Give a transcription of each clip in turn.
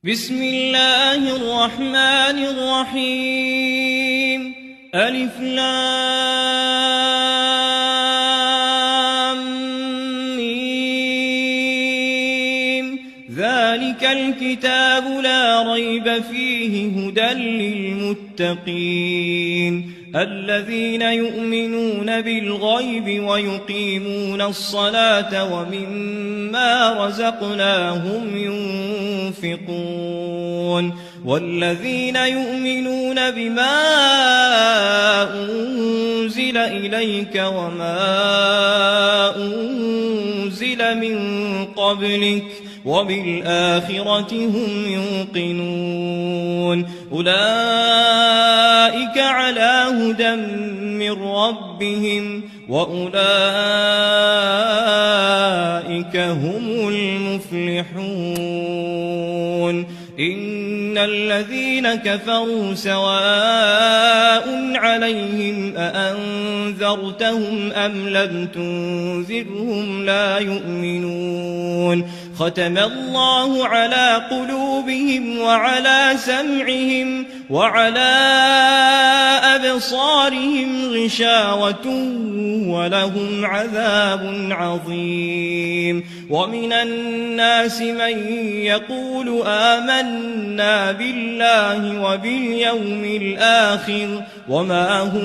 بسم الله الرحمن الرحيم ألف لام ميم ذلك الكتاب لا ريب فيه هدى للمتقين الذين يؤمنون بالغيب ويقيمون الصلاة ومما رزقناهم ينفقون والذين يؤمنون بما أنزل إليك وما أنزل من قبلك وبالآخرة هم يوقنون أولئك على هدى من ربهم وأولئك هم المفلحون إن الذين كفروا سواء عليهم أأنذرتهم أم لم تنذرهم لا يؤمنون ختم الله على قلوبهم وعلى سمعهم وعلى أبصارهم غشاوة ولهم عذاب عظيم ومن الناس من يقول آمنا بالله وباليوم الآخر وما هم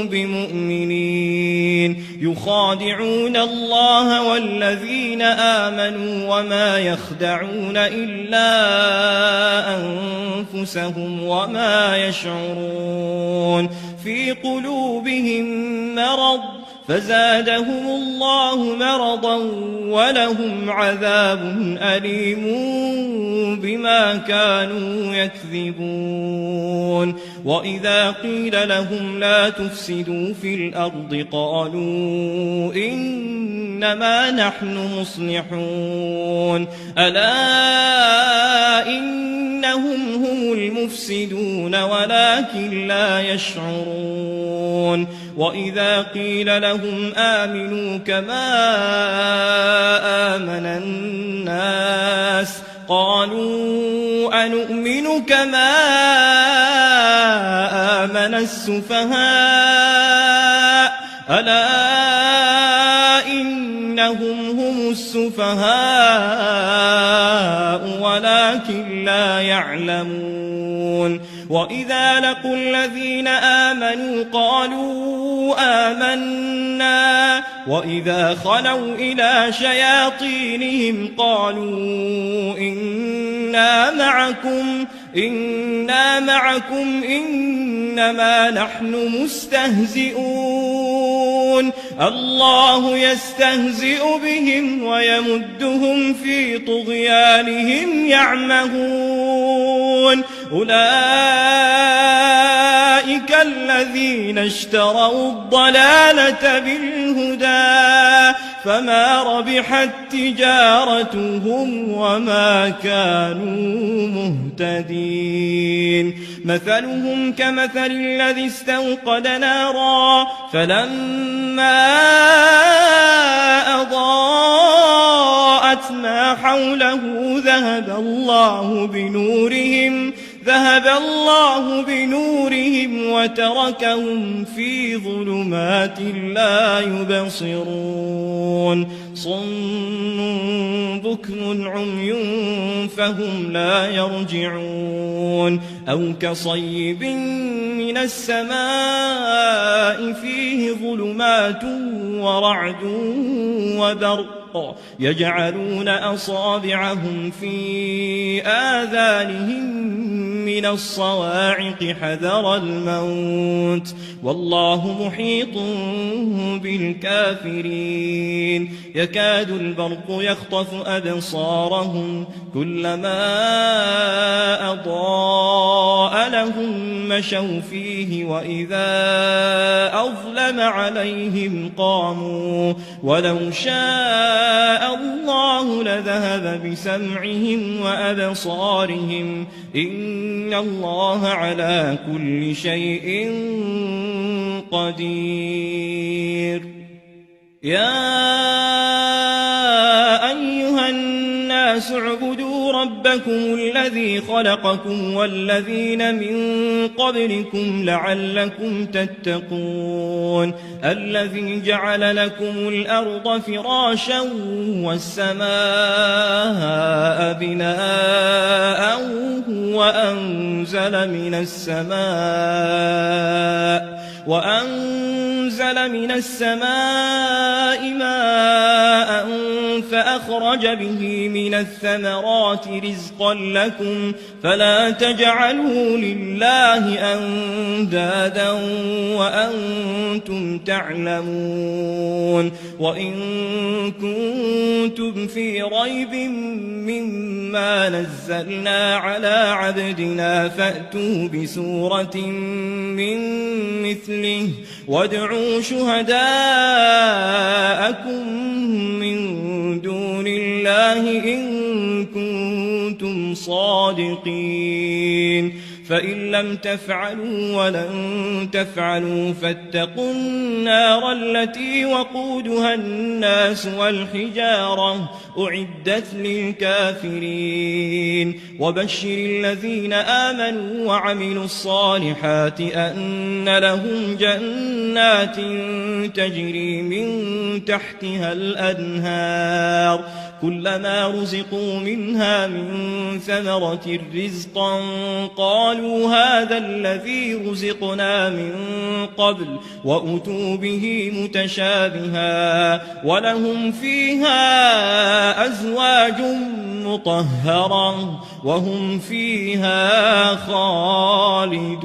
بمؤمنين يخادعون الله والذين آمنوا وما يخدعون إلا أنفسهم وما يشعرون في قلوبهم مرض فزادهم الله مرضا ولهم عذاب أليم بما كانوا يكذبون وإذا قيل لهم لا تفسدوا في الأرض قالوا إنما نحن مصلحون ألا إنهم هم المفسدون ولكن لا يشعرون وإذا قيل لهم آمنوا كما آمن الناس قالوا أنؤمن كما آمن السفهاء ألا إنهم هم السفهاء ولكن لا يعلمون وإذا لقوا الذين آمنوا قالوا آمنا وإذا خلوا إلى شياطينهم قالوا إنا معكم إنما نحن مستهزئون الله يستهزئ بهم ويمدهم في طغيانهم يعمهون أولئك الذين اشتروا الضلالة بالهدى فما ربحت تجارتهم وما كانوا مهتدين مثلهم كمثل الذي استوقد نارا فلما أضاءت ما حوله ذهب الله بنورهم وتركهم في ظلمات لا يبصرون صم بكم عمي فهم لا يرجعون أو كصيب من السماء فيه ظلمات ورعد وبرق يجعلون أصابعهم في آذانهم من الصواعق حذر الموت والله محيط بالكافرين يكاد البرق يخطف أبصارهم كلما أضاء لهم مشوا فيه وإذا أظلم عليهم قاموا ولو شاء الله لذهب بسمعهم وأبصارهم إن الله على كل شيء قدير يا أيها الناس الناس اعبدوا ربكم الذي خلقكم والذين من قبلكم لعلكم تتقون الذي جعل لكم الأرض فراشا والسماء بناء وأنزل من السماء ماء فأخرج به من الثمرات رزقا لكم فلا تجعلوا لله أندادا وأنتم تعلمون وإن كنتم في ريب مما نزلنا على عبدنا فأتوا بسورة من مثله وادعوا شهداءكم من دون الله إن كنتم صادقين فإن لم تفعلوا ولن تفعلوا فاتقوا النار التي وقودها الناس والحجارة أعدت للكافرين وبشر الذين آمنوا وعملوا الصالحات أن لهم جنات تجري من تحتها الأنهار كلما رزقوا منها من ثمرة رزقا قالوا هذا الذي رزقنا من قبل وأتوا به متشابها ولهم فيها أزواج مطهرة وهم فيها خالدون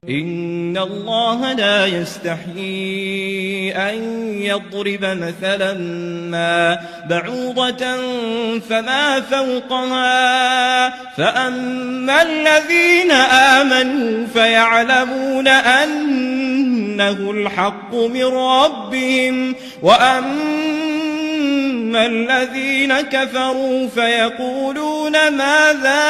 إن الله لا يستحيي أن يضرب مثلا ما بعوضة فما فوقها فأما الذين آمنوا فيعلمون أنه الحق من ربهم وأما الذين كفروا فيقولون ماذا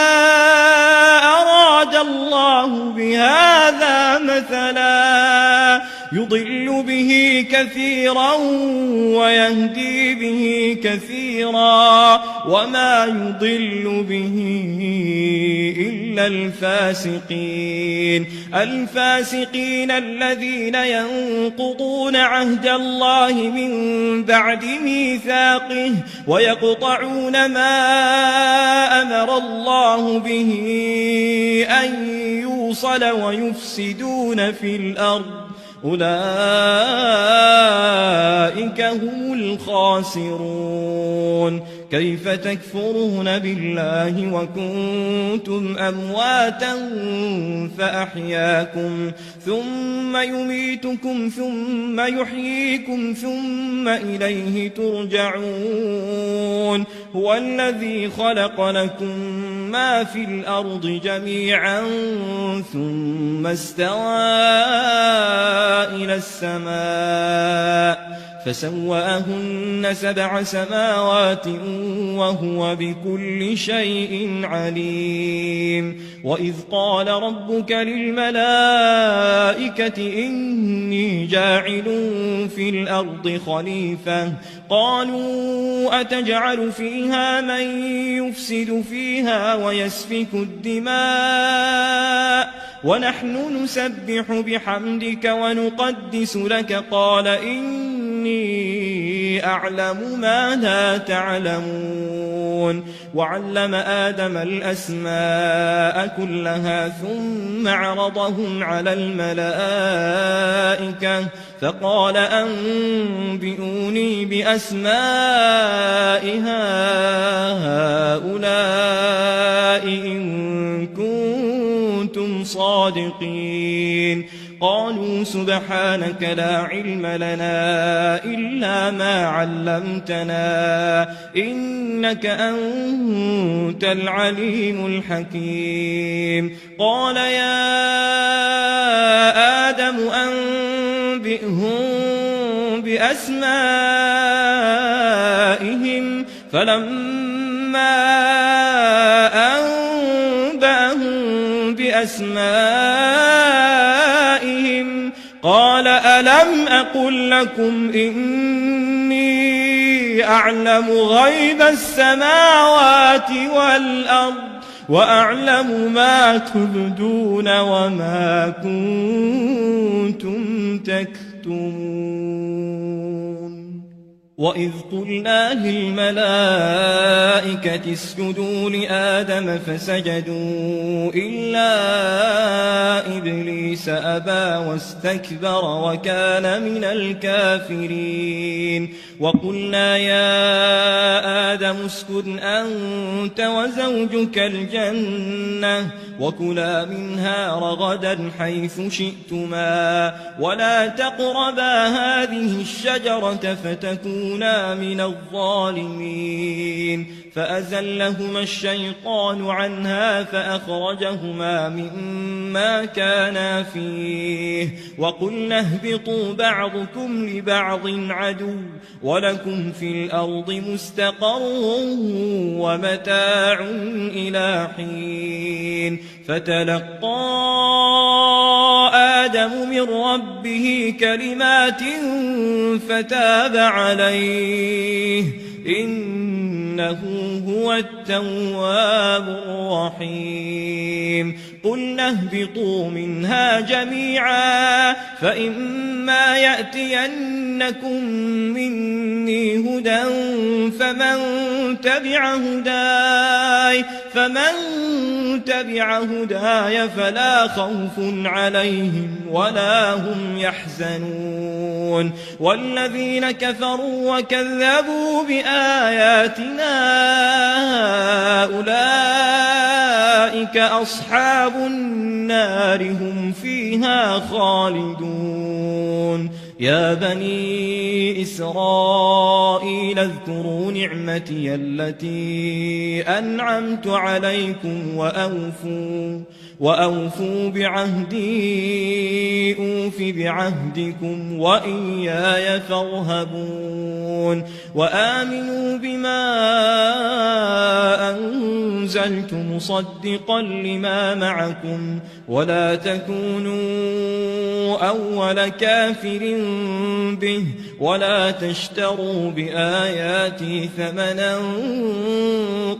أراد الله بهذا مثلا يضل به كثيرا ويهدي به كثيرا وما يضل به إلا الفاسقين الذين ينقضون عهد الله من بعد ميثاقه ويقطعون ما أمر الله به أن يوصل ويفسدون في الأرض أولئك هم الخاسرون كيف تكفرون بالله وكنتم أمواتا فأحياكم ثم يميتكم ثم يحييكم ثم إليه ترجعون هو الذي خلق لكم ما في الأرض جميعا ثم استوى إلى السماء فسواهن 7 سماوات وهو بكل شيء عليم وإذ قال ربك للملائكة إني جاعل في الأرض خليفة قالوا أتجعل فيها من يفسد فيها ويسفك الدماء ونحن نسبح بحمدك ونقدس لك قال إني أعلم ما لا تعلمون وعلم آدم الأسماء كلها ثم عرضهم على الملائكة فقال أنبئوني بأسماء هؤلاء إن كنتم صادقين قالوا سبحانك لا علم لنا إلا ما علمتنا إنك أنت العليم الحكيم قال يا آدم أنبئهم بأسمائهم فلما أنبأهم بأسمائهم قال ألم أقل لكم إني أعلم غيب السماوات والأرض وأعلم ما تبدون وما كنتم تكتمون وإذ قلنا للملائكة اسجدوا لآدم فسجدوا إلا إبليس أبى واستكبر وكان من الكافرين وقلنا يا آدم اسكن أنت وزوجك الجنة وكلا منها رغدا حيث شئتما ولا تقربا هذه الشجرة فتكونا من الظالمين فأزلهما الشيطان عنها فأخرجهما مما كانا فيه وقلنا اهبطوا بعضكم لبعض عدو ولكم في الأرض مستقر ومتاع إلى حين فتلقى آدم من ربه كلمات فتاب عليه إنه هو التواب الرحيم قلنا اهبطوا منها جميعا فإما يأتينكم مني هدى فمن تبع هداي فلا خوف عليهم ولا هم يحزنون والذين كفروا وكذبوا بآياتنا أولئك أصحاب النار هم فيها خالدون يا بني إسرائيل اذكروا نعمتي التي أنعمت عليكم وأوفوا بعهدي أوف بعهدكم وإياي فارهبون وآمنوا بما أنزلت مصدقا لما معكم ولا تكونوا أول كافر به ولا تشتروا بآياتي ثمنا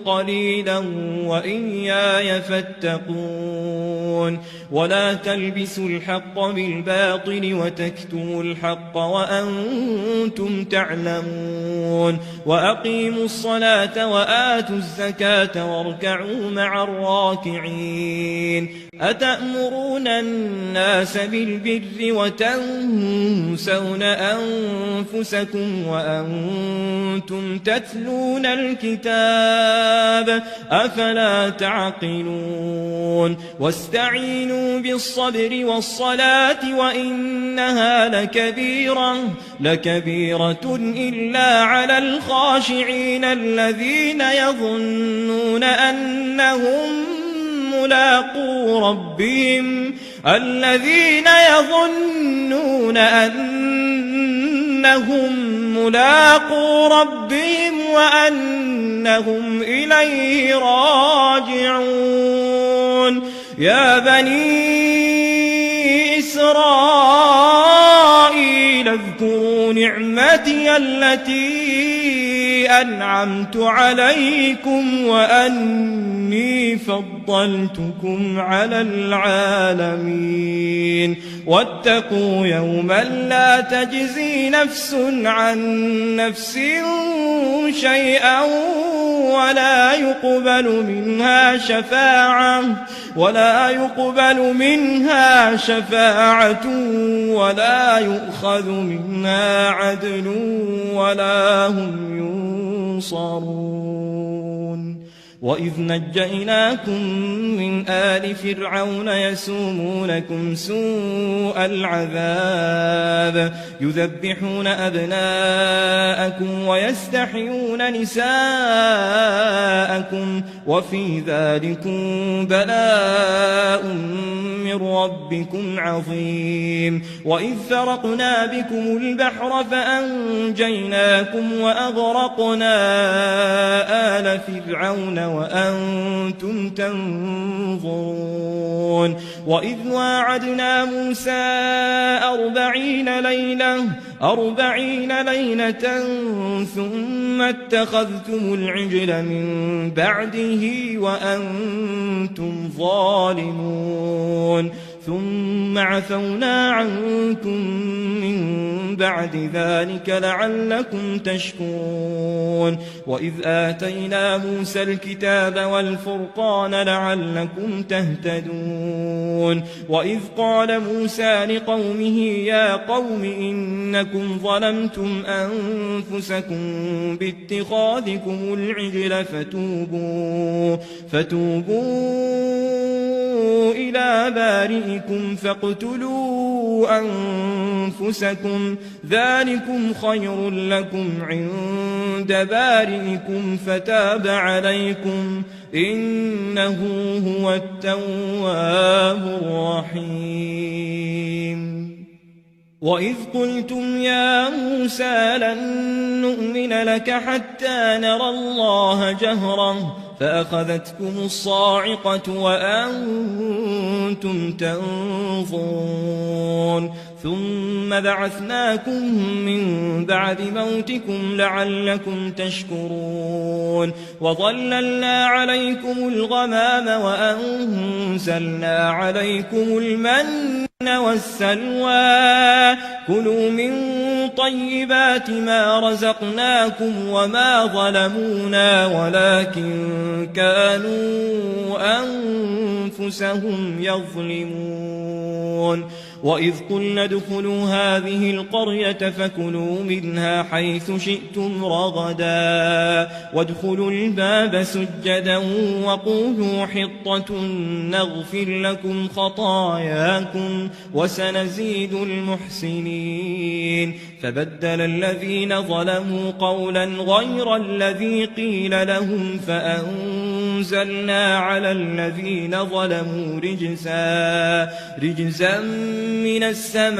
قليلا وإياي فاتقون ولا تلبسوا الحق بالباطل وتكتموا الحق وأنتم تعلمون وأقيموا الصلاة وآتوا الزكاة واركعوا مع الراكعين أتأمرون الناس بالبر وتنسون أنفسكم وأنتم تتلون الكتاب أفلا تعقلون واستعينوا بالصبر والصلاة وإنها لكبيرة إلا على الخاشعين الذين يظنون أنهم ملاقو ربهم وأنهم إليه راجعون يا بني إسرائيل اذكروا نعمتي التي أنعمت عليكم وأني فضلتكم على العالمين واتقوا يوما لا تجزي نفس عن نفس شيئا ولا يقبل منها شفاعة ولا يؤخذ منها عدل ولا هم ينصرون وإذ نجيناكم من آل فرعون يسومونكم سوء العذاب يذبحون أبناءكم ويستحيون نساءكم وفي ذلكم بلاء من ربكم عظيم وإذ فرقنا بكم البحر فأنجيناكم وأغرقنا آل فرعون وأنتم تنظرون وإذ واعدنا موسى 40 ليلة 40 ليلة ثم اتخذتم العجل من بعده وأنتم ظالمون ثم عفونا عنكم من بعد ذلك لعلكم تشكرون وإذ آتينا موسى الكتاب والفرقان لعلكم تهتدون وإذ قال موسى لقومه يا قوم إنكم ظلمتم أنفسكم باتخاذكم العجل فتوبوا إلى بارئكم فاقتلوا أنفسكم ذلكم خير لكم عند بارئكم فتاب عليكم إنه هو التواب الرحيم وإذ قلتم يا موسى لن نؤمن لك حتى نرى الله جهرا فأخذتكم الصاعقة وأنتم تنظرون ثم بعثناكم من بعد موتكم لعلكم تشكرون وظللنا عليكم الغمام وأنزلنا عليكم المن والسلوى كلوا من طيبات ما رزقناكم وما ظلمونا ولكن كانوا أنفسهم يظلمون وإذ قلنا ادخلوا هذه القرية فكلوا منها حيث شئتم رغدا وادخلوا الباب سجدا وقولوا حطة نغفر لكم خطاياكم وسنزيد المحسنين فبدل الذين ظلموا قولا غير الذي قيل لهم فأنزلنا على الذين ظلموا رجزا من السماء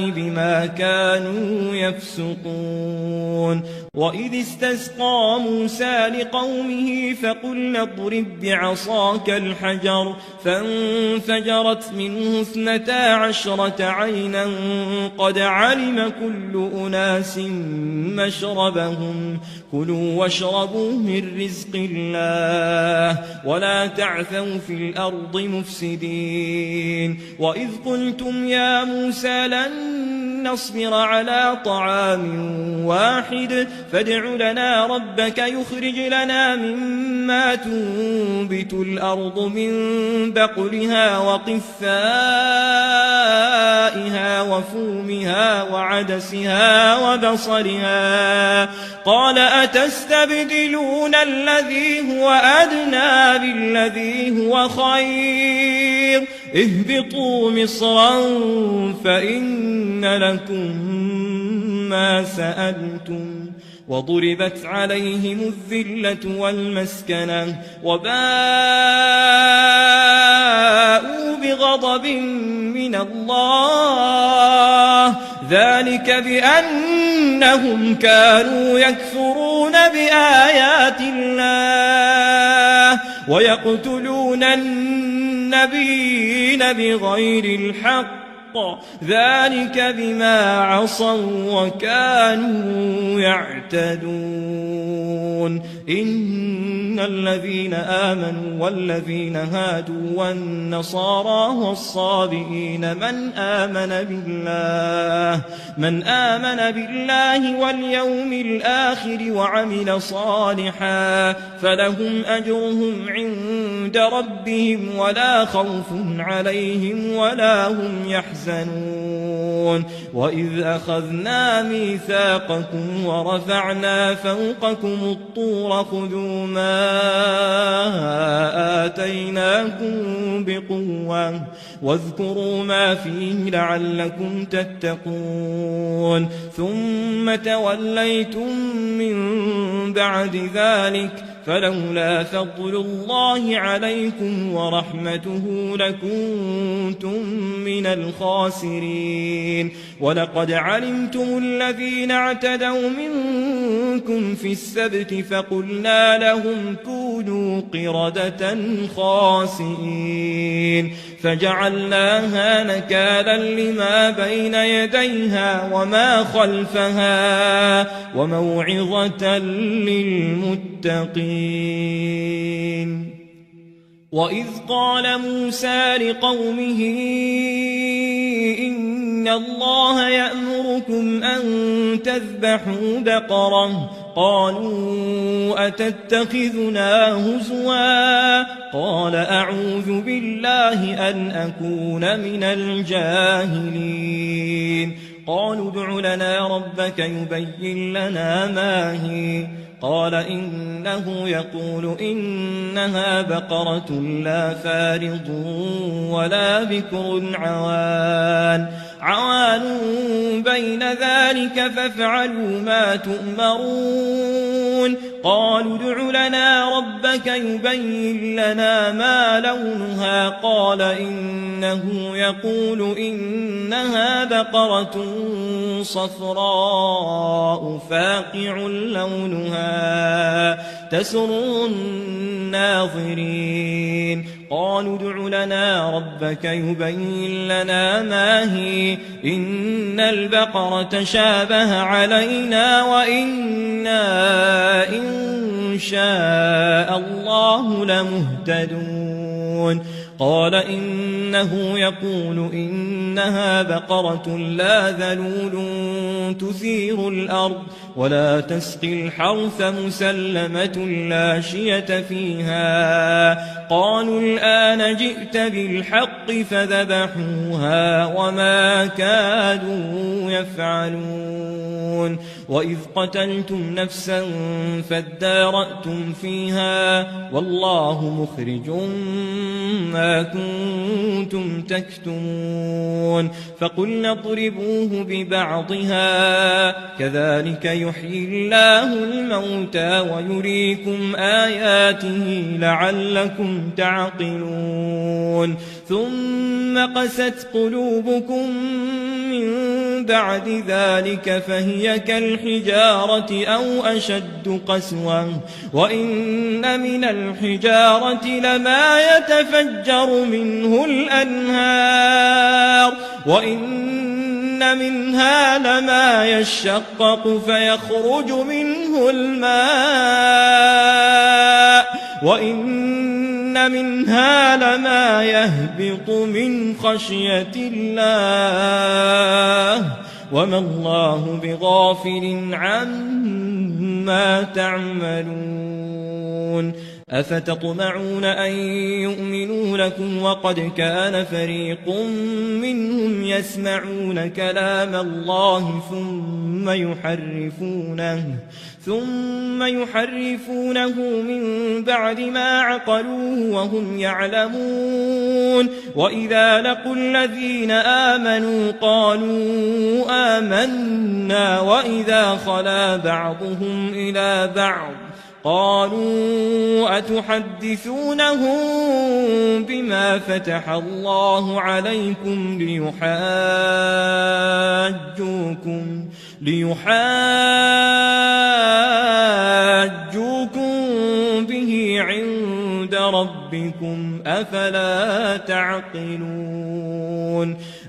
بما كانوا يفسقون وإذ استسقى موسى لقومه فقلنا اضرب بعصاك الحجر فانفجرت منه 12 عينا قد علم كل أناس مشربهم كلوا واشربوا من رزق الله ولا تعثوا في الأرض مفسدين وإذ قلتم يا موسى لن نصبر على طعام واحد فادع لنا ربك يخرج لنا مما تنبت الأرض من بقلها وقثائها وفومها وعدسها وبصلها قال أتستبدلون الذي هو أدنى بالذي هو خير اهبطوا مصرا فإن لكم ما سألتم وضربت عليهم الذلة والمسكنة وباءوا بغضب من الله ذلك بأنهم كانوا يكفرون بآيات الله ويقتلون النبيين بغير الحق ذلك بما عصوا وكانوا يعتدون إن الذين آمنوا والذين هادوا والنصارى والصابئين من آمن بالله واليوم الآخر وعمل صالحا فلهم أجرهم عند ربهم ولا خوف عليهم ولا هم يحزنون وإذ أخذنا ميثاقكم ورفعنا فوقكم الطور خذوا ما آتيناكم بقوة واذكروا ما فيه لعلكم تتقون ثم توليتم من بعد ذلك فلولا فضل الله عليكم ورحمته لكنتم من الخاسرين ولقد علمتم الذين اعتدوا منكم في السبت فقلنا لهم كونوا قردة خاسئين فجعلناها نكالا لما بين يديها وما خلفها وموعظة للمتقين. وإذ قال موسى لقومه إن الله يأمركم أن تذبحوا بقرة قالوا أتتخذنا هزوا قال أعوذ بالله أن أكون من الجاهلين قالوا ادع لنا ربك يبين لنا ما هي قال إنه يقول إنها بقرة لا فارض ولا بكر عوان بين ذلك فافعلوا ما تؤمرون قالوا ادع لنا ربك يبين لنا ما لونها قال إنه يقول إنها بقرة صفراء فاقع لونها تسر الناظرين قالوا ادع لنا ربك يبين لنا ما هي إن البقرة شابه علينا وإنا إن شاء الله لمهتدون قال إنه يقول إنها بقرة لا ذلول تثير الأرض ولا تسقي الحرث مسلمة لا شية فيها قالوا الآن جئت بالحق فذبحوها وما كادوا يفعلون وإذ قتلتم نفسا فادارأتم فيها والله مخرج ما كنتم تكتمون فقلنا اضربوه ببعضها كذلك يحيي الله الموتى ويريكم آياته لعلكم تعقلون ثم قست قلوبكم من بعد ذلك فهي كالحجارة أو أشد قسوة وإن من الحجارة لما يتفجر منه الأنهار وإن منها لما يشقق فيخرج منه الماء وإن منها لما يهبط من خشية الله وما الله بغافل عما تعملون أفتطمعون أن يؤمنوا لكم وقد كان فريق منهم يسمعون كلام الله ثم يحرفونه من بعد ما عقلوه وهم يعلمون وإذا لقوا الذين آمنوا قالوا آمنا وإذا خلا بعضهم إلى بعض قالوا أتحدثونهم بما فتح الله عليكم ليحاجوكم به عند ربكم أفلا تعقلون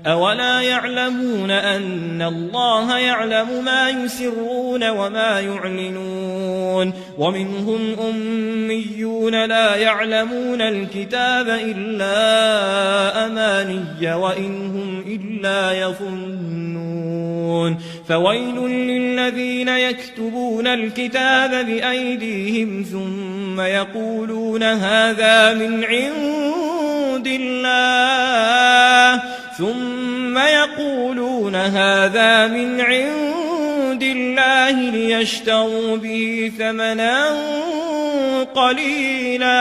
أولا يعلمون أن الله يعلم ما يسرون وما يعلنون ومنهم أميون لا يعلمون الكتاب إلا أماني وإن هم إلا يظنون فويل للذين يكتبون الكتاب بأيديهم ثم يقولون هذا من عند الله ليشتروا به ثمنا قليلا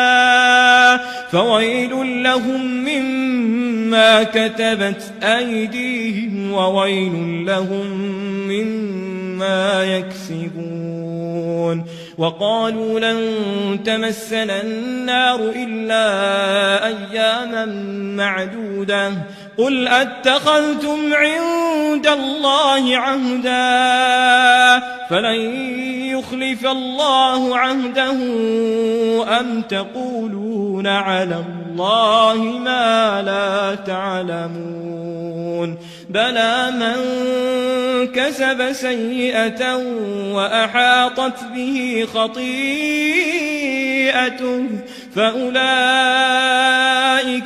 فويل لهم مما كتبت أيديهم وويل لهم مما يكسبون وقالوا لن تمسنا النار إلا أياما معدودة قل أتخذتم عند الله عهدا فلن يخلف الله عهده أم تقولون على الله ما لا تعلمون بلى من كسب سيئة وأحاطت به خطيئته فأولئك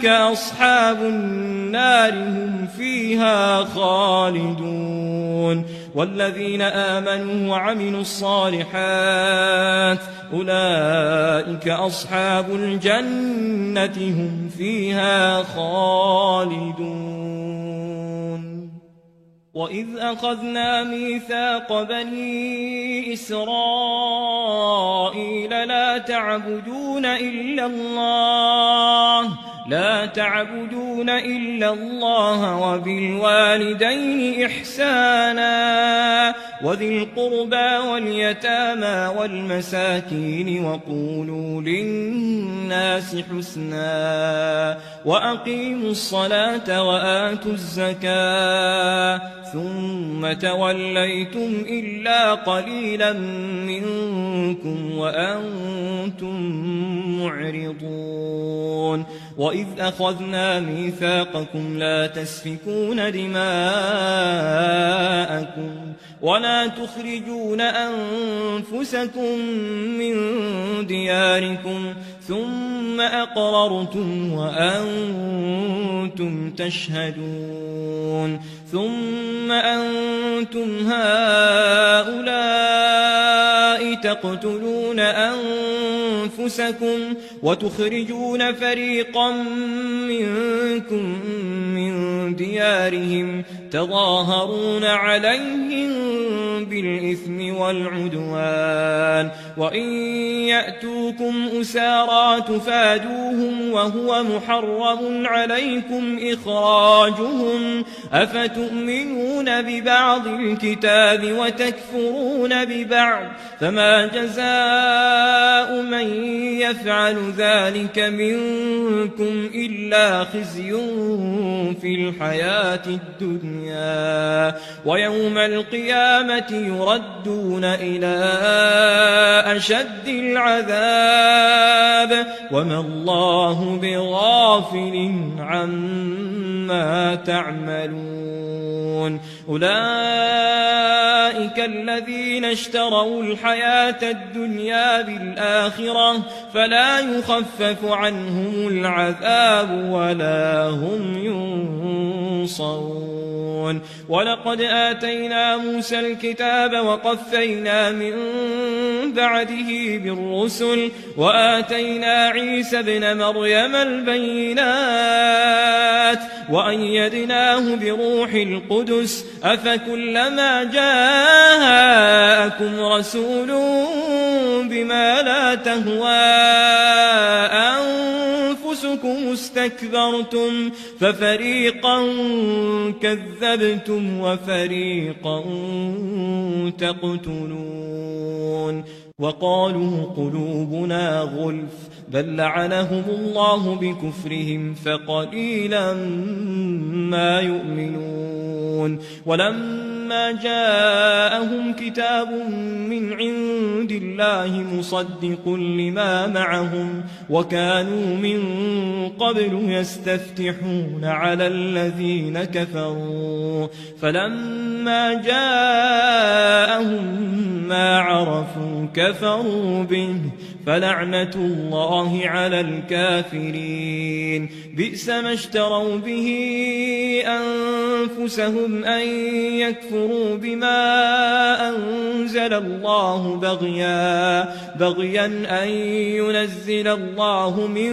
أصحاب النار هم فيها خالدون والذين آمنوا وعملوا الصالحات أولئك أصحاب الجنة هم فيها خالدون وإذ أخذنا ميثاق بني إسرائيل لا تعبدون إلا الله وبالوالدين إحسانا وذي القربى واليتامى والمساكين وقولوا للناس حسنا وأقيموا الصلاة وآتوا الزكاة ثم توليتم إلا قليلا منكم وأنتم معرضون وإذ أخذنا ميثاقكم لا تسفكون دماءكم ولا تخرجون أنفسكم من دياركم ثم أقررتم وأنتم تشهدون ثم أنتم هؤلاء تقتلون أنفسكم وتخرجون فريقا منكم من ديارهم تظاهرون عليهم بالإثم والعدوان وإن يأتوكم أسارى تفادوهم وهو محرم عليكم إخراجهم أفتؤمنون ببعض الكتاب وتكفرون ببعض فما جزاء من يفعل ذلك منكم إلا خزي في الحياة الدنيا ويوم القيامة يردون إلى أشد العذاب وما الله بغافل عما تعملون أولئك الذين اشتروا الحياة الدنيا بالآخرة فلا يخفف عنهم العذاب ولا هم ينصرون ولقد آتينا موسى الكتاب وقفينا من بعده بالرسل وآتينا عيسى ابن مريم البينات وأيدناه بروح القدس أفكلما جاءكم رسول بما لا تهوى أنفسكم استكبرتم ففريقا كذبتم وفريقا تقتلون وقالوا قلوبنا غلف بل لعنهم الله بكفرهم فقليلا ما يؤمنون ولما جاءهم كتاب من عند الله مصدق لما معهم وكانوا من قبل يستفتحون على الذين كفروا فلما جاءهم ما عرفوا كفروا به فلعنة الله على الكافرين بئس ما اشتروا به أنفسهم أن يكفروا بما أنزل الله بغيا أن ينزل الله من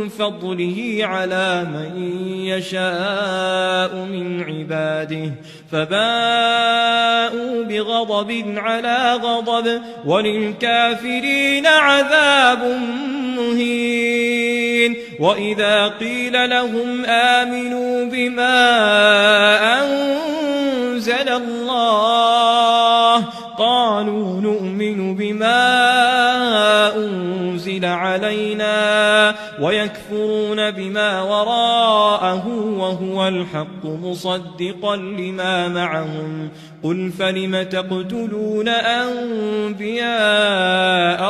فضله على من يشاء من عباده فباءوا بغضب على غضب وللكافرين عذاب مهين وإذا قيل لهم آمنوا بما أنزل الله قالوا نؤمن بما أنزل علينا ويكفرون بما وراءه وهو الحق مصدقا لما معهم قل فلم تقتلون أنبياء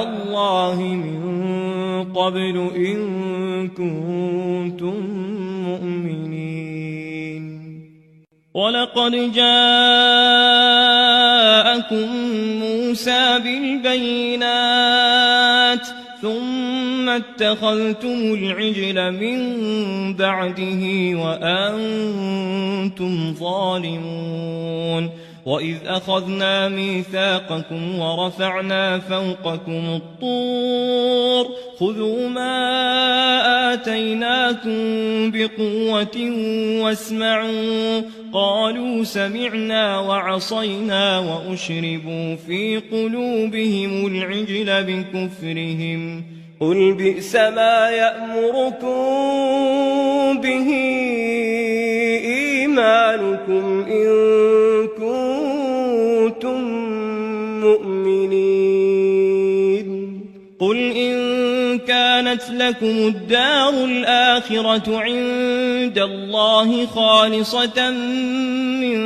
الله من قبل إن كنتم مؤمنين ولقد جاءكم موسى بالبينات ثم اتخذتم العجل من بعده وأنتم ظالمون وإذ أخذنا ميثاقكم ورفعنا فوقكم الطور خذوا ما آتيناكم بقوة واسمعوا قالوا سمعنا وعصينا وأشربوا في قلوبهم العجل بكفرهم قل بئس ما يأمركم به إيمانكم إن كنتم مؤمنين قل إن كانت لكم الدار الآخرة عند الله خالصة من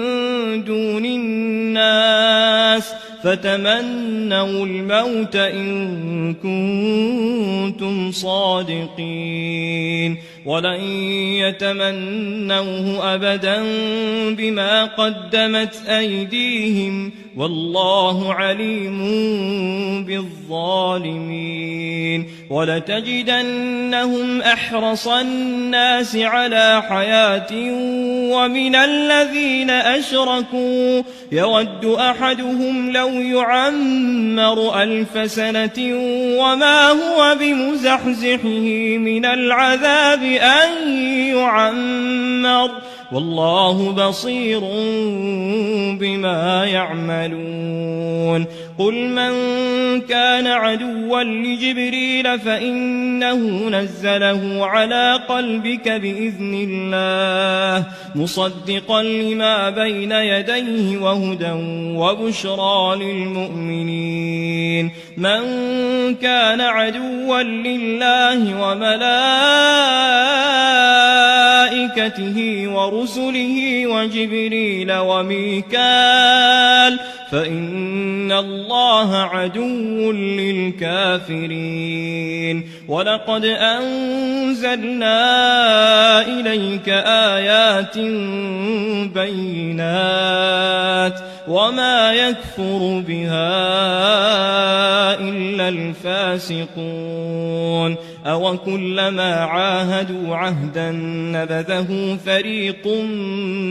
دون الناس فتمنوا الموت إن كنتم صادقين ولن يتمنوه أبدا بما قدمت أيديهم والله عليم بالظالمين ولتجدنهم أحرص الناس على حياة ومن الذين أشركوا يود أحدهم لو يعمر 1000 سنة وما هو بمزحزحه من العذاب أن يعمر والله بصير بما يعملون قل من كان عدوا لجبريل فإنه نزله على قلبك بإذن الله مصدقا لما بين يديه وهدى وبشرى للمؤمنين من كان عدوا لله وملائكته ورسله وجبريل وميكال فإن الله عدو للكافرين ولقد أنزلنا إليك آيات بينات وما يكفر بها إلا الفاسقون أوكلما عاهدوا عهدا نبذه فريق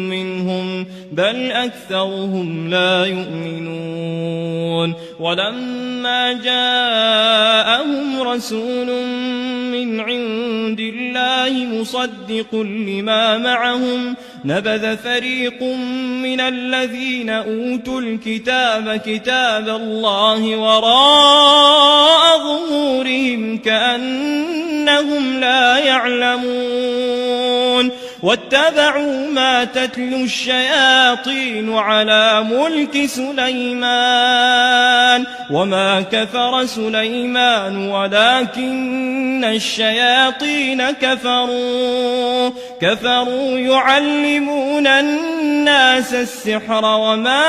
منهم بل أكثرهم لا يؤمنون ولما جاءهم رسول من عند الله مصدق لما معهم نبذ فريق من الذين أوتوا الكتاب كتاب الله وراء ظهورهم كأنهم لا يعلمون واتبعوا ما تتلو الشياطين على ملك سليمان وما كفر سليمان ولكن الشياطين كفروا يعلمون الناس السحر وما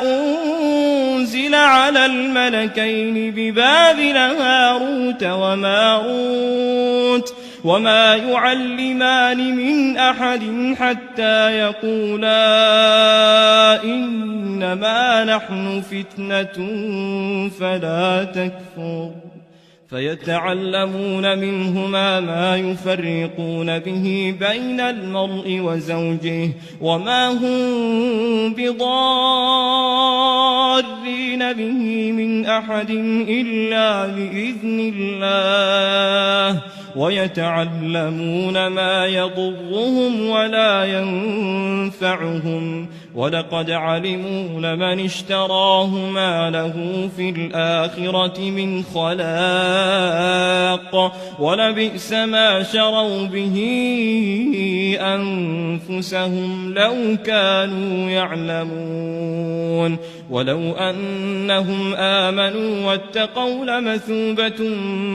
أنزل على الملكين ببابل هاروت وماروت وما يعلمان من أحد حتى يقولا إنما نحن فتنة فلا تكفر فيتعلمون منهما ما يفرقون به بين المرء وزوجه وما هم بضارين به من أحد إلا بإذن الله ويتعلمون ما يضرهم ولا ينفعهم ولقد علموا لمن اشتراه ما له في الآخرة من خلاق ولبئس ما شروا به أنفسهم لو كانوا يعلمون ولو أنهم آمنوا واتقوا لمثوبة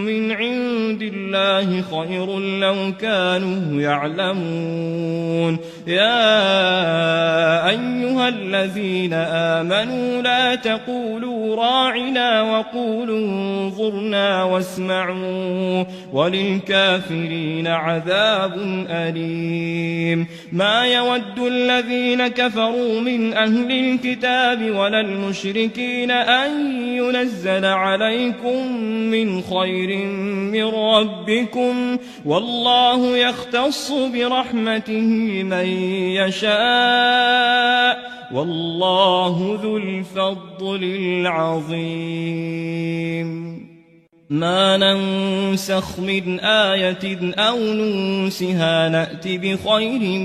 من عند الله خير لو كانوا يعلمون يا أيها الذين آمنوا لا تقولوا راعنا وقولوا انظرنا واسمعوا وللكافرين عذاب أليم ما يود الذين كفروا من أهل الكتاب ولا المشركين أن ينزل عليكم من خير من ربكم والله يختص برحمته من يشاء والله ذو الفضل العظيم ما ننسخ من آية أو ننسها نأت بخير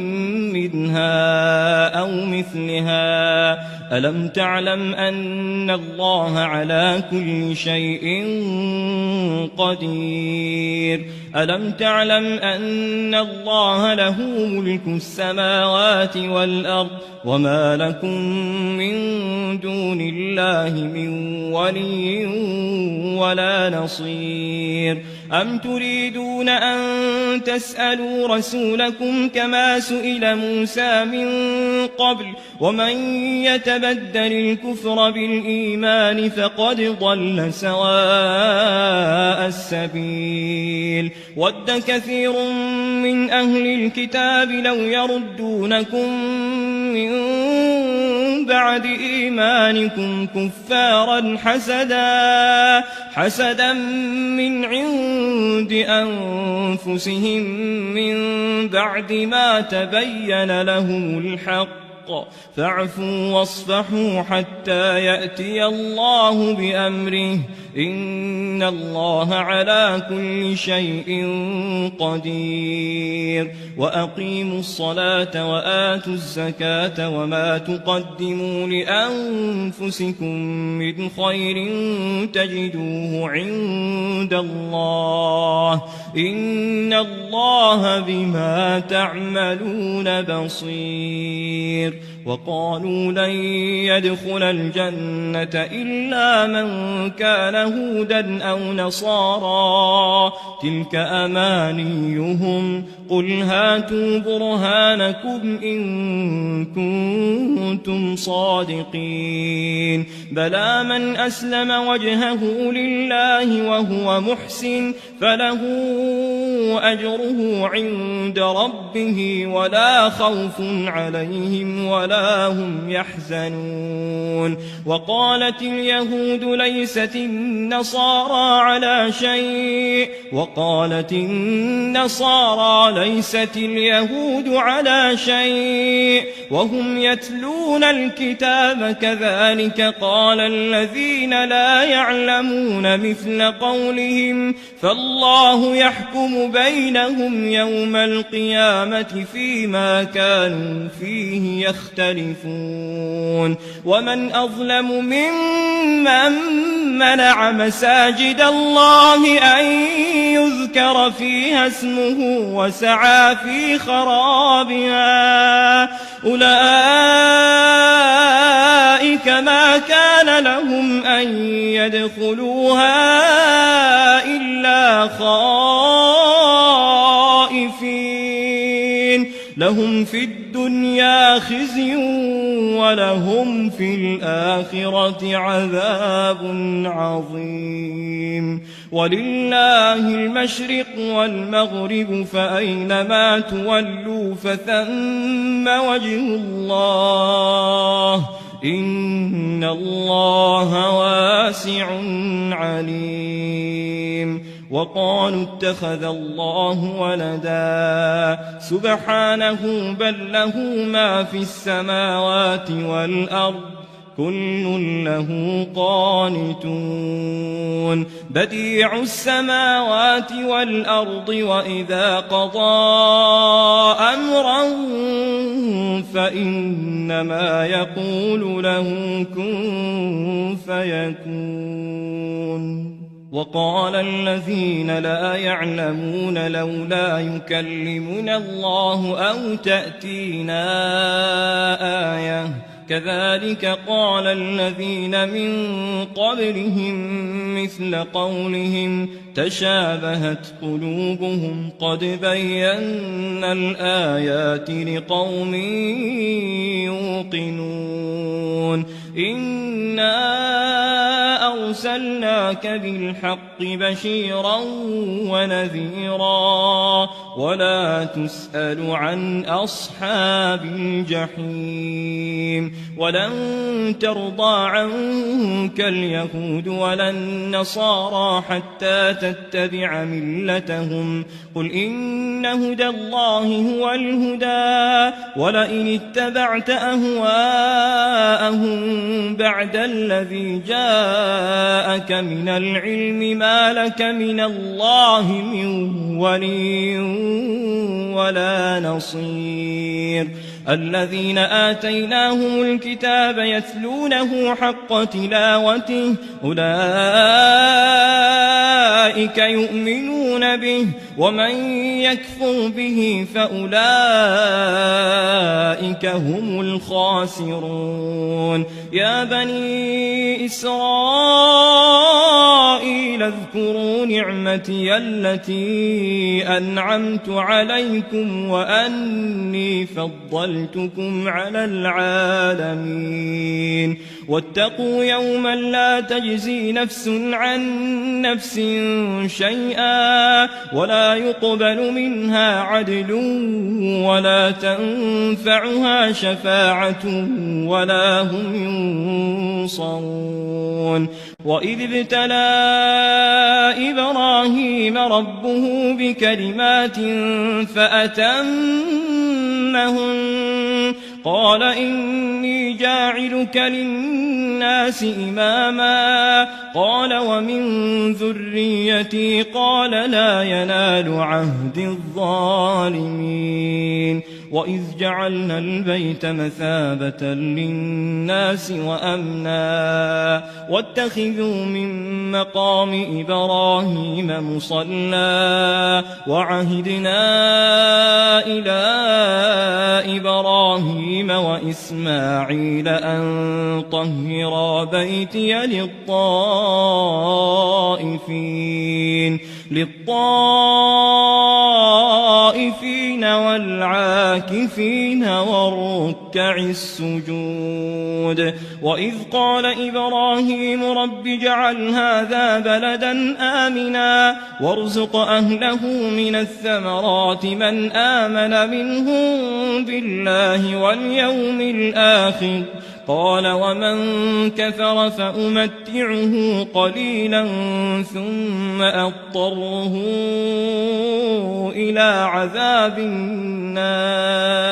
منها أو مثلها ألم تعلم أن الله على كل شيء قدير ألم تعلم أن الله له ملك السماوات والأرض وما لكم من دون الله من ولي ولا نصير أم تريدون أن تسألوا رسولكم كما سئل موسى من قبل ومن يتبدل الكفر بالإيمان فقد ضل سواء السبيل ود كثير من أهل الكتاب لو يردونكم من بعد إيمانكم كفارا حسدا من عند أنفسهم من بعد ما تبين لهم الحق فاعفوا واصفحوا حتى يأتي الله بأمره إن الله على كل شيء قدير وأقيموا الصلاة وآتوا الزكاة وما تقدموا لأنفسكم من خير تجدوه عند الله إن الله بما تعملون بصير وقالوا لن يدخل الجنة إلا من كان هودا أو نصارى تلك أمانيهم قل هاتوا برهانكم إن كنتم صادقين بلى من أسلم وجهه لله وهو محسن فله أجره عند ربه ولا خوف عليهم ولا هم يحزنون وقالت اليهود ليست النصارى على شيء وقالت النصارى ليست اليهود على شيء وهم يتلون الكتاب كذلك قال الذين لا يعلمون مثل قولهم فالله يحكم بينهم يوم القيامة فيما كانوا فيه يختلفون ومن أظلم ممن منع مساجد الله أن يذكر فيها اسمه وسعى في خرابها أولئك ما كان لهم أن يدخلوها إلا خائفين لهم في الدنيا خزي ولهم في الآخرة عذاب عظيم ولله المشرق والمغرب فأينما تولوا فثم وجه الله إن الله واسع عليم وقالوا اتخذ الله ولدا سبحانه بل له ما في السماوات والأرض كل له قانتون بديع السماوات والأرض وإذا قضى أمرا فإنما يقول له كن فيكون وقال الذين لا يعلمون لولا يكلمنا الله أو تأتينا آية كذلك قال الذين من قبلهم مثل قولهم تشابهت قلوبهم قد بينا الآيات لقوم يوقنون إنا أرسلناك بالحق بشيرا ونذيرا ولا تسأل عن أصحاب الجحيم ولن ترضى عنك اليهود ولا النصارى حتى تتبع ملتهم قل إن هدى الله هو الهدى ولئن اتبعت أهواءهم بعد الذي جاءك من العلم ما لك من الله من ولي ولا نصير الذين آتيناهم الكتاب يتلونه حق تلاوته أولئك يؤمنون به ومن يكفر به فأولئك هم الخاسرون يا بني إسرائيل اذكروا نعمتي التي أنعمت عليكم وأني فضلتكم على العالمين واتقوا يوما لا تجزي نفس عن نفس شيئا ولا يقبل منها عدل ولا تنفعها شفاعة ولا هم ينصرون وإذ ابتلى إبراهيم ربه بكلمات فأتمهن قال إني جاعلك للناس إماما قال ومن ذريتي قال لا ينال عهد الظالمين وإذ جعلنا البيت مثابة للناس وأمنا واتخذوا من مقام إبراهيم مصلى وعهدنا إلى إبراهيم وإسماعيل أن طهرا بيتي للطائفين والعاكفين والركع السجود وإذ قال إبراهيم رب اجعل هذا بلدا آمنا وارزق أهله من الثمرات من آمن منهم بالله واليوم الآخر قال ومن كفر فأمتعه قليلا ثم أضطره إلى عذاب النار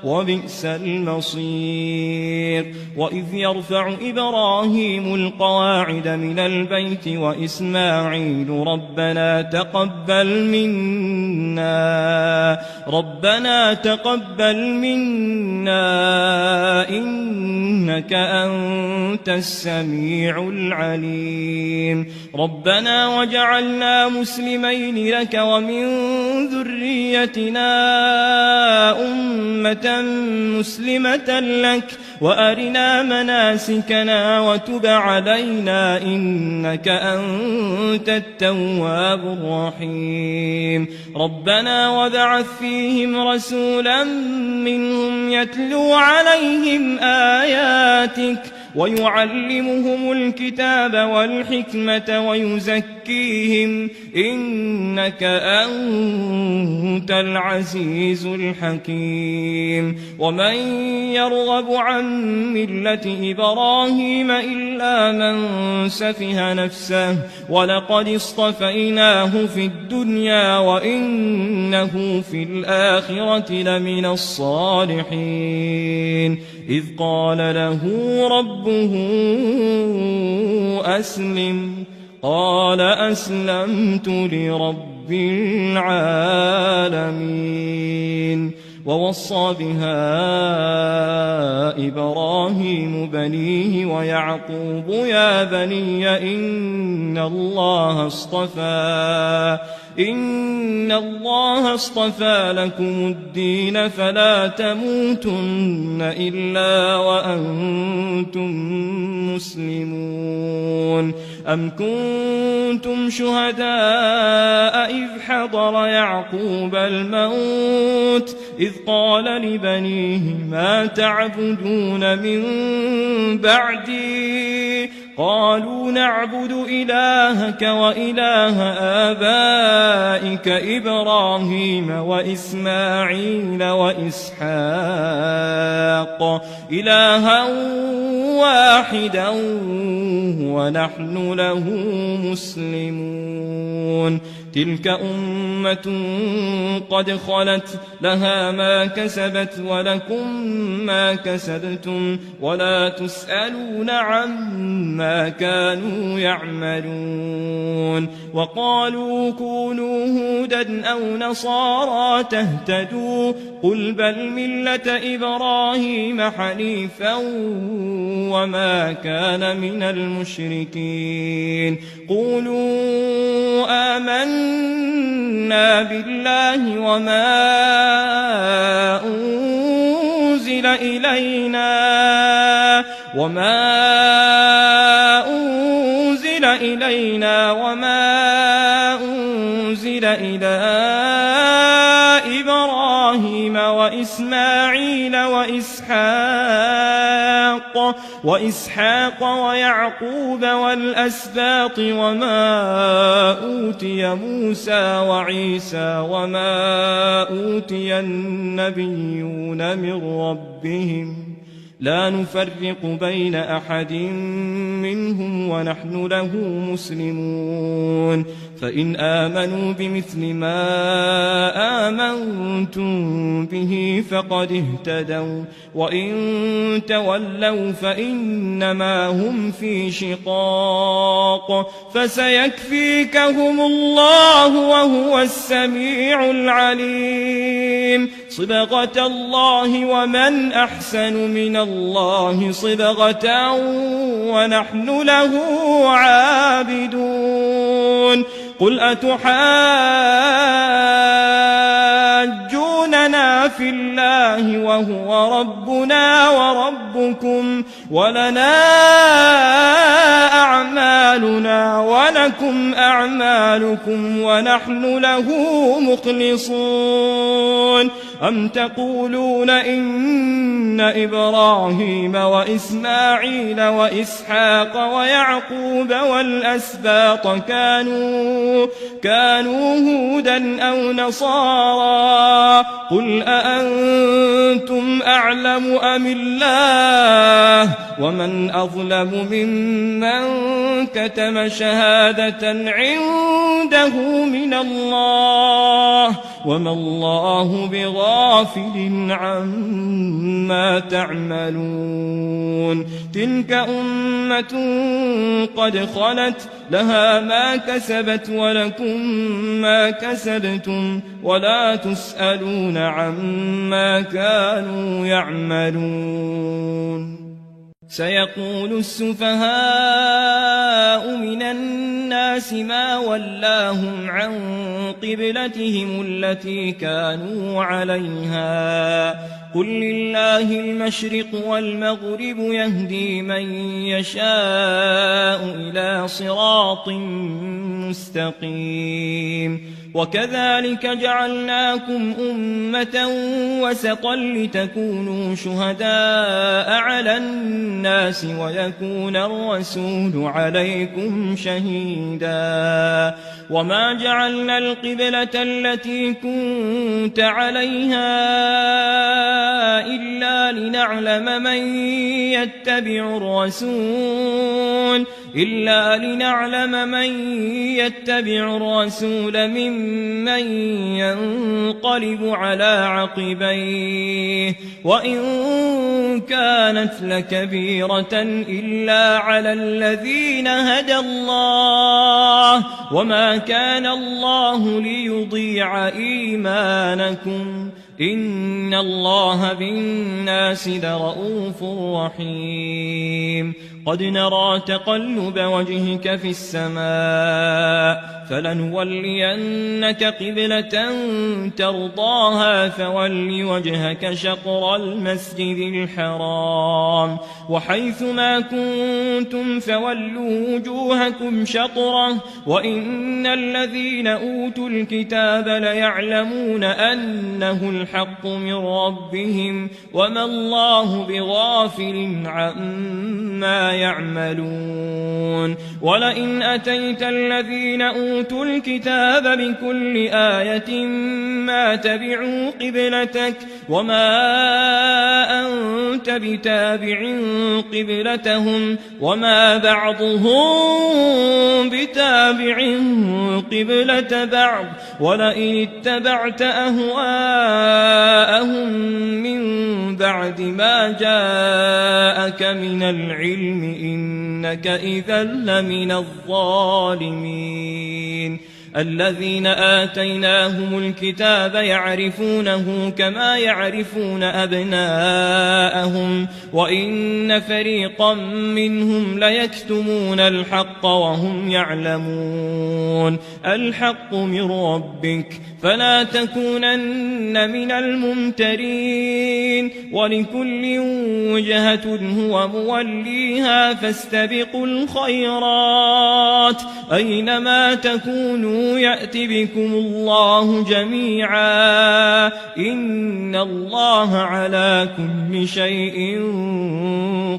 وبئس المصير وإذ يرفع إبراهيم القواعد من البيت وإسماعيل ربنا تقبل منا إنك أنت السميع العليم ربنا وجعلنا مسلمين لك ومن ذريتنا أمة مسلمة لك وأرنا مناسكنا وتب علينا إنك أنت التواب الرحيم ربنا وابعث فيهم رسولا منهم يتلو عليهم آياتك ويعلمهم الكتاب والحكمة ويزكيهم إنك أنت العزيز الحكيم ومن يرغب عن ملة إبراهيم إلا من سفه نفسه ولقد اصطفيناه في الدنيا وإنه في الآخرة لمن الصالحين إذ قال له ربه أسلم قال أسلمت لرب العالمين ووصى بها إبراهيم بنيه ويعقوب يا بني إن الله اصطفى لكم الدين فلا تموتن إلا وأنتم مسلمون أم كنتم شهداء إذ حضر يعقوب الموت إذ قال لبنيه ما تعبدون من بعدي قالوا نعبد إلهك وإله آبائك إبراهيم وإسماعيل وإسحاق إلها واحدا ونحن له مسلمون تلك أمة قد خلت لها ما كسبت ولكم ما كسبتم ولا تسألون عما كانوا يعملون وقالوا كونوا هودا أو نصارى تهتدوا قل بل ملة إبراهيم حنيفا وما كان من المشركين قولوا آمنا بالله وما أنزل إلينا وما أنزل إلى إبراهيم وإسماعيل وإسحاق ويعقوب والأسباط وما أوتي موسى وعيسى وما أوتي النبيون من ربهم لا نفرق بين أحد منهم ونحن له مسلمون فإن آمنوا بمثل ما آمنتم به فقد اهتدوا وإن تولوا فإنما هم في شقاق فسيكفيكهم الله وهو السميع العليم صبغة الله ومن أحسن من الله صبغة ونحن له عابدون قل أتحاجوننا في الله وهو ربنا وربكم ولنا أعمالنا ولكم أعمالكم ونحن له مخلصون أم تقولون إن إبراهيم وإسماعيل وإسحاق ويعقوب والأسباط كانوا هودا أو نصارى قل أأنتم أعلم أم الله ومن أظلم ممن كتم شهادة عنده من الله وما الله بغافل عما تعملون تلك أمة قد خلت لها ما كسبت ولكم ما كسبتم ولا تسألون عما كانوا يعملون سيقول السفهاء من الناس ما ولاهم عن قبلتهم التي كانوا عليها قل لله المشرق والمغرب يهدي من يشاء إلى صراط مستقيم وكذلك جعلناكم أمة وسطا لتكونوا شهداء على الناس ويكون الرسول عليكم شهيدا وما جعلنا القبلة التي كنت عليها إلا لنعلم من يتبع الرسول ممن ينقلب على عقبيه وإن كانت لكبيرة إلا على الذين هدى الله وما كان الله ليضيع إيمانكم إن الله بالناس لرءوف رحيم قد نرى تقلب وجهك في السماء فلنولينك قبلة ترضاها فول وجهك شطر المسجد الحرام وحيث ما كنتم فولوا وجوهكم شطره وإن الذين أوتوا الكتاب ليعلمون أنه الحق من ربهم وما الله بغافل عما يعملون ولئن أتيت الذين أوتوا الكتاب بكل آية ما تبعوا قبلتك وما أنت بتابع قبلتهم وما بعضهم بتابع قبلة بعض ولئن اتبعت أهواءهم من بعد ما جاءك من العلم إنك إذا لمن الظالمين الذين آتيناهم الكتاب يعرفونه كما يعرفون أبناءهم وإن فريقا منهم ليكتمون الحق وهم يعلمون الحق من ربك فلا تكونن من الممترين ولكل وجهة هو موليها فاستبقوا الخيرات أينما تكونوا يأت بكم الله جميعا إن الله على كل شيء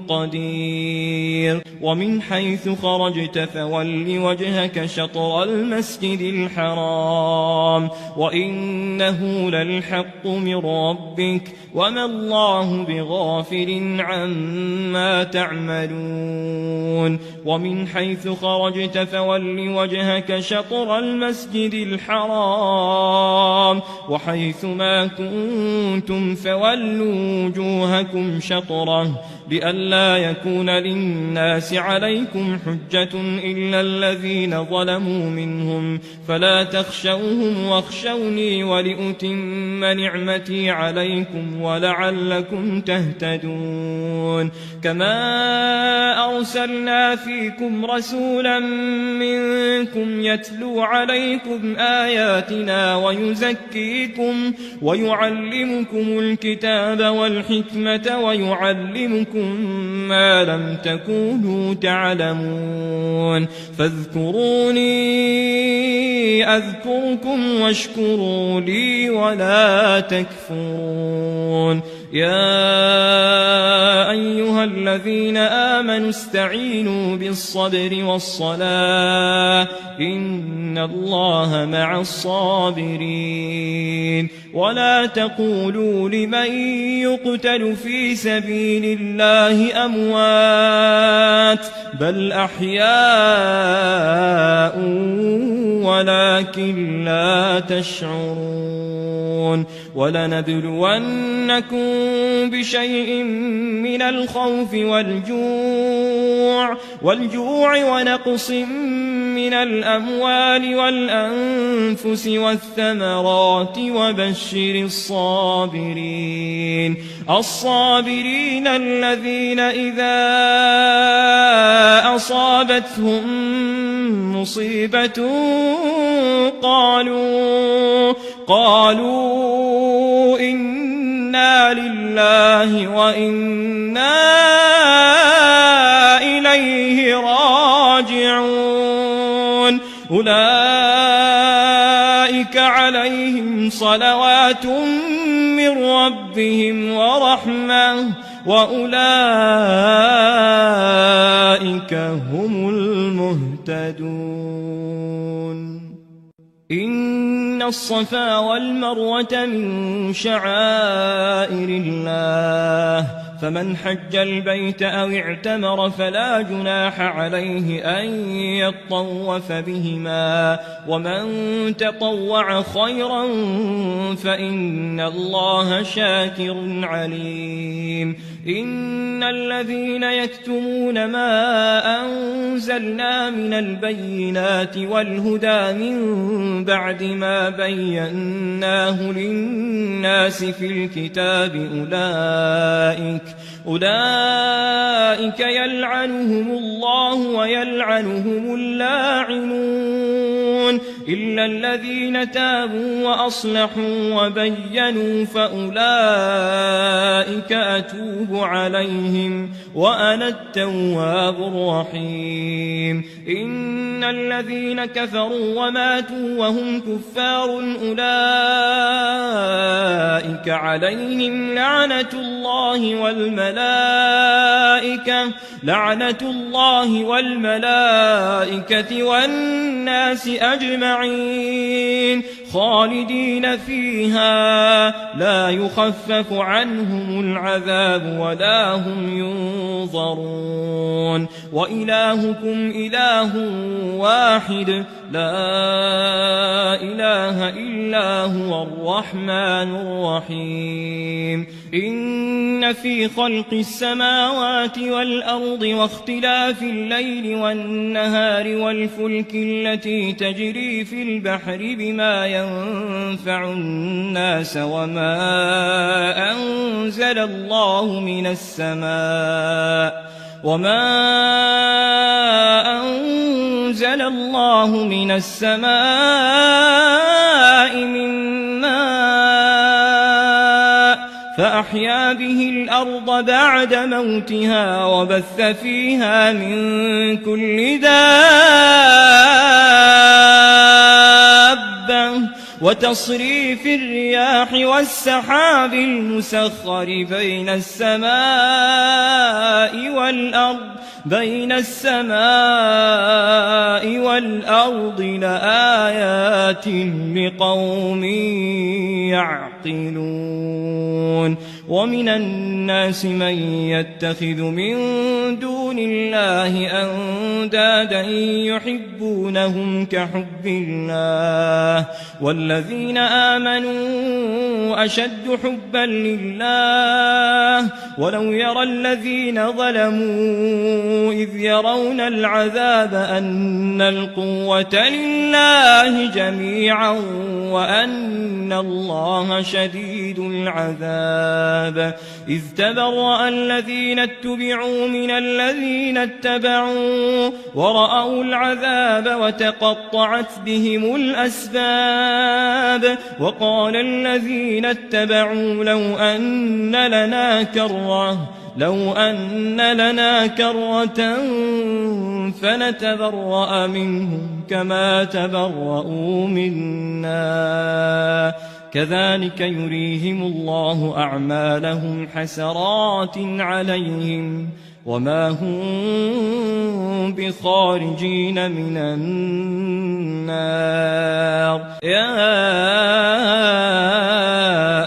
قدير ومن حيث خرجت فول وجهك شطر المسجد الحرام وإنه للحق من ربك وما الله بغافل عما تعملون ومن حيث خرجت فول وجهك شطر المسجد الحرام وحيث ما كنتم فولوا وجوهكم شطره لئلا يكون للناس عليكم حجة إلا الذين ظلموا منهم فلا تخشوهم واخشوني ولأتم نعمتي عليكم ولعلكم تهتدون كما أرسلنا فيكم رسولا منكم يتلو عليكم آياتنا ويزكيكم ويعلمكم الكتاب والحكمة ويعلمكم ما لم تكونوا تعلمون فاذكروني أذكركم واشكروا لي ولا تكفرون يا أيها الذين آمنوا استعينوا بالصبر والصلاة إن الله مع الصابرين ولا تقولوا لمن يقتل في سبيل الله أموات بل أحياء ولكن لا تشعرون ولنبلونكم بشيء من الخوف والجوع ونقص من الأموال والأنفس والثمرات وبشر الصابرين الذين إذا أصابتهم مصيبة قالوا إنا لله وإنا إليه راجعون أولئك عليهم صلوات من ربهم ورحمة وأولئك هم المهتدون إن الصفا والمروة من شعائر الله فمن حج البيت أو اعتمر فلا جناح عليه أن يطوف بهما ومن تطوع خيرا فإن الله شاكر عليم إن الذين يكتمون ما أنزلنا من البينات والهدى من بعد ما بيناه للناس في الكتاب أولئك يلعنهم الله ويلعنهم اللاعنون إلا الذين تابوا وأصلحوا وبينوا فأولئك أتوب عليهم وأنا التواب الرحيم إن الذين كفروا وماتوا وهم كفار أولئك عليهم لعنة الله والملائكة والناس أجمعين خالدين فيها لا يخفف عنهم العذاب ولا هم ينظرون وإلهكم إله واحد لا إله إلا هو الرحمن الرحيم إن في خلق السماوات والأرض واختلاف الليل والنهار والفلك التي تجري في البحر بما ينفع الناس وما أنزل الله من السماء من ماء فأحيا به الأرض بعد موتها وبث فيها من كل دابة وتصريف الرياح والسحاب المسخر بين السماء والأرض لآيات لقوم يعقلون ومن الناس من يتخذ من دون الله أندادا يحبونهم كحب الله والذين آمنوا أشد حبا لله ولو يرى الذين ظلموا إذ يرون العذاب أن القوة لله جميعا وأن الله شديد العذاب إذ تبرأ الذين اتبعوا من الذين اتبعوا ورأوا العذاب وتقطعت بهم الأسباب وقال الذين اتبعوا لو أن لنا كرة فنتبرأ منهم كما تبرؤوا منا كذلك يريهم الله أعمالهم حسرات عليهم وما هم بخارجين من النار يا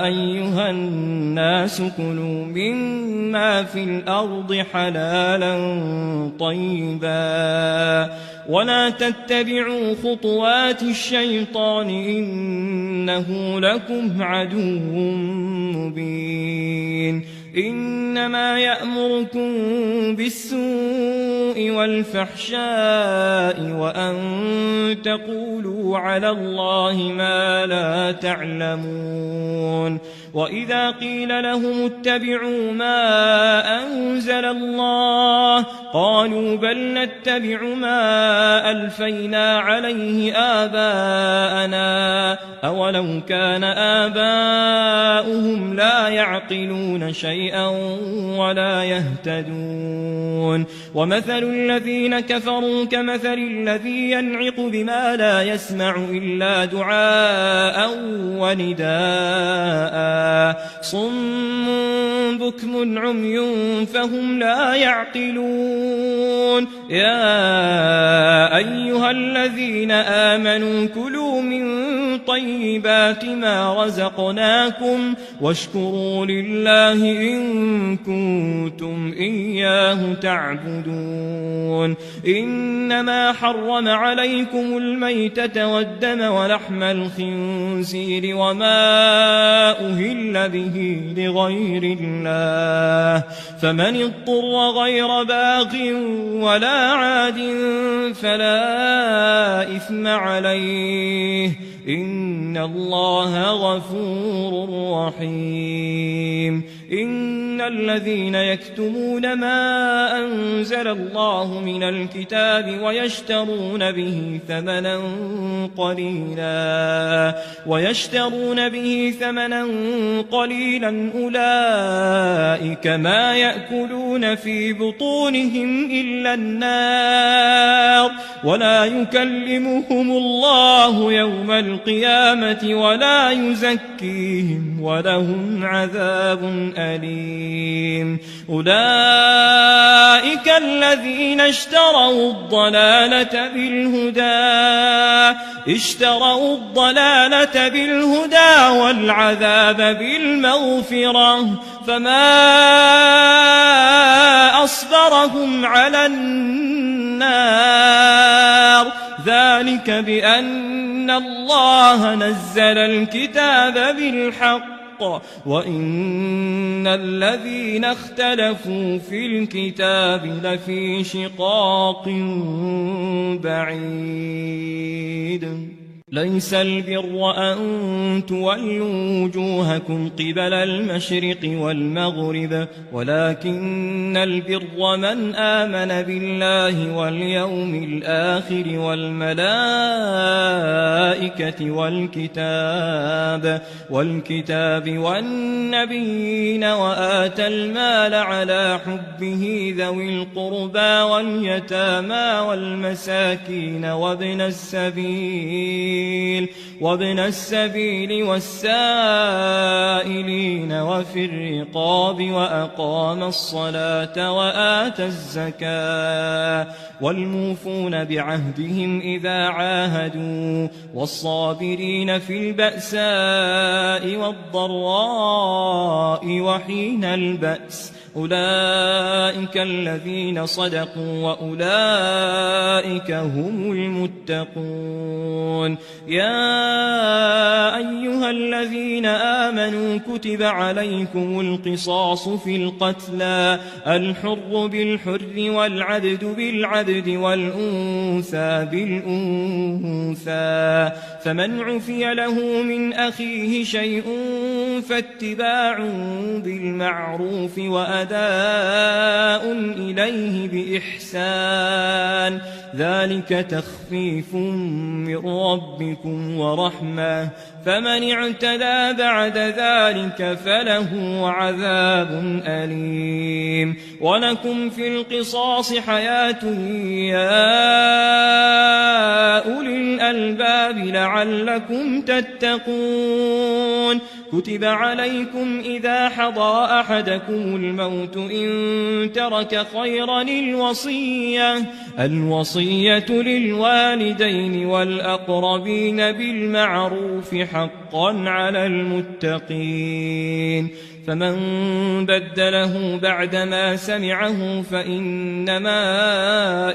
أيها الناس كلوا مما في الأرض حلالا طيبا ولا تتبعوا خطوات الشيطان إنه لكم عدو مبين إنما يأمركم بالسوء والفحشاء وأن تقولوا على الله ما لا تعلمون وإذا قيل لهم اتبعوا ما أنزل الله قالوا بل نتبع ما ألفينا عليه آباءنا أولو كان آباؤهم لا يعقلون شيئا ولا يهتدون ومثل الذين كفروا كمثل الذي ينعق بما لا يسمع إلا دعاء ونداء صم بكم عمي فهم لا يعقلون يا أيها الذين آمنوا كلوا من طيبات ما رزقناكم واشكروا لله إن كنتم إياه تعبدون تعبدون إنما حرم عليكم الميتة والدم ولحم الخنزير وما أهل به لغير الله فمن اضطر غير باغ ولا عاد فلا إثم عليه إن الله غفور رحيم إن الذين يكتمون ما أنزل الله من الكتاب ويشترون به ثمنا قليلا أولئك ما يأكلون في بطونهم إلا النار ولا يكلمهم الله يوم القيامة ولا يزكيهم ولهم عذاب أليم أولئك الذين اشتروا الضلالة بالهدى والعذاب بالمغفرة فما أصبرهم على النار ذلك بأن الله نزل الكتاب بالحق وإن الذين اختلفوا في الكتاب لفي شقاق بعيد ليس البر أن تولوا وجوهكم قبل المشرق والمغرب ولكن البر من آمن بالله واليوم الآخر والملائكة والكتاب والنبيين وآتى المال على حبه ذوي القربى واليتامى والمساكين وابن السبيل والسائلين وفي الرقاب وأقام الصلاة وآتى الزكاة والموفون بعهدهم إذا عاهدوا والصابرين في البأساء والضراء وحين البأس أولئك الذين صدقوا وأولئك هم المتقون يا أيها الذين آمنوا كتب عليكم القصاص في القتلى الحر بالحر والعبد بالعبد والأنثى بالأنثى فمن عفي له من أخيه شيء فاتباع بالمعروف وأداء إليه بإحسان ذلك تخفيف من ربكم ورحمة فمن اعتدى بعد ذلك فله عذاب أليم ولكم في القصاص حياة يا أولي الألباب لعلكم تتقون كتب عليكم إذا حضر أحدكم الموت إن ترك خيرا الوصية للوالدين والأقربين بالمعروف حقا على المتقين فمن بدله بعدما سمعه فإنما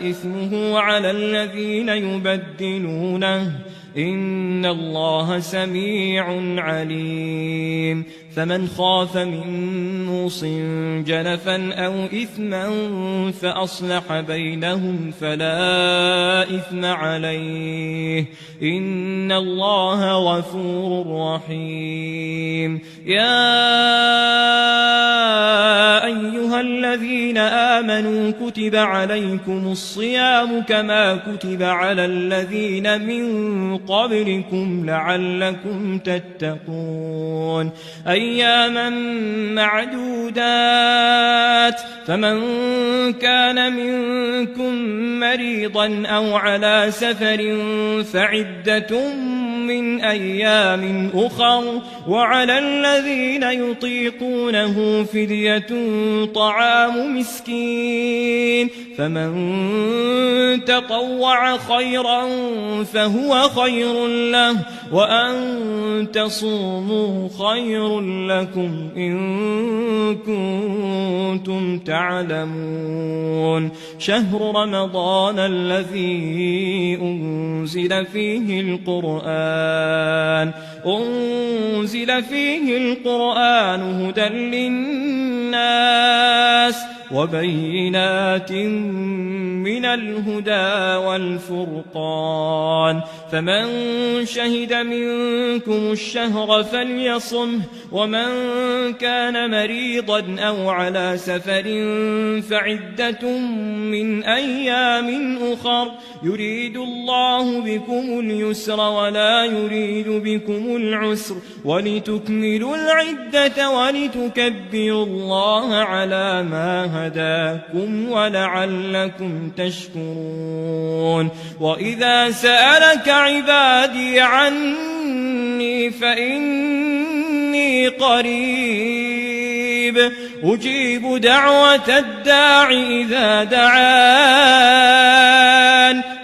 إثمه على الذين يبدلونه إن الله سميع عليم فمن خاف من موص جنفا أو إثما فأصلح بينهم فلا إثم عليه إن الله غفور رحيم يا أيها الذين آمنوا كتب عليكم الصيام كما كتب على الذين من قبلكم لعلكم تتقون أياما معدودات فمن كان منكم مريضا أو على سفر فعدة من أيام أخر وعلى الذين يطيقونه فدية طعام مسكين فمن تطوع خيرا فهو خير له وأن تصوموا خير لكم إن كنتم تعلمون شهر رمضان الذي أنزل فيه القرآن هدى للناس وبينات من الهدى والفرقان فمن شهد منكم الشهر فليصمه ومن كان مريضا أو على سفر فعدة من أيام أخر يريد الله بكم اليسر ولا يريد بكم العسر ولتكملوا العدة ولتكبروا الله على ما هداكم ولعلكم تشكرون وإذا سألك عبادي عني فإني قريب أجيب دعوة الداع إذا دعان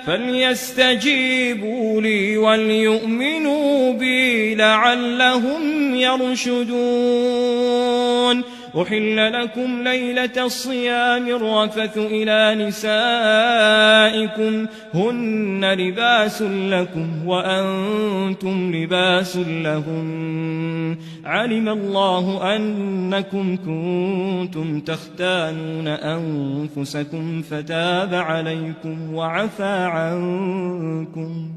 فليستجيبوا لي وليؤمنوا بي لعلهم يرشدون أحل لكم ليلة الصيام الرفث إلى نسائكم هن لباس لكم وأنتم لباس لهم علم الله أنكم كنتم تختانون أنفسكم فتاب عليكم وعفى عنكم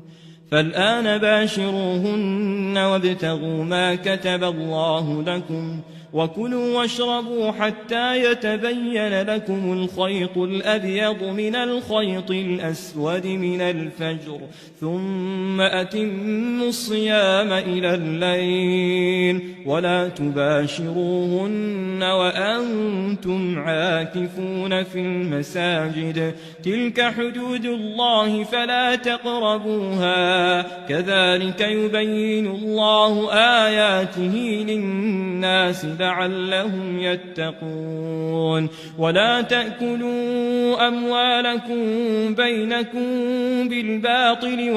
فالآن باشروهن وابتغوا ما كتب الله لكم وكلوا واشربوا حتى يتبين لكم الخيط الأبيض من الخيط الأسود من الفجر ثم أتموا الصيام إلى الليل ولا تباشروهن وأنتم عاكفون في المساجد تلك حدود الله فلا تقربوها كذلك يبين الله آياته للناس لعلهم يتقون ولا تأكلوا أموالكم بينكم بالباطل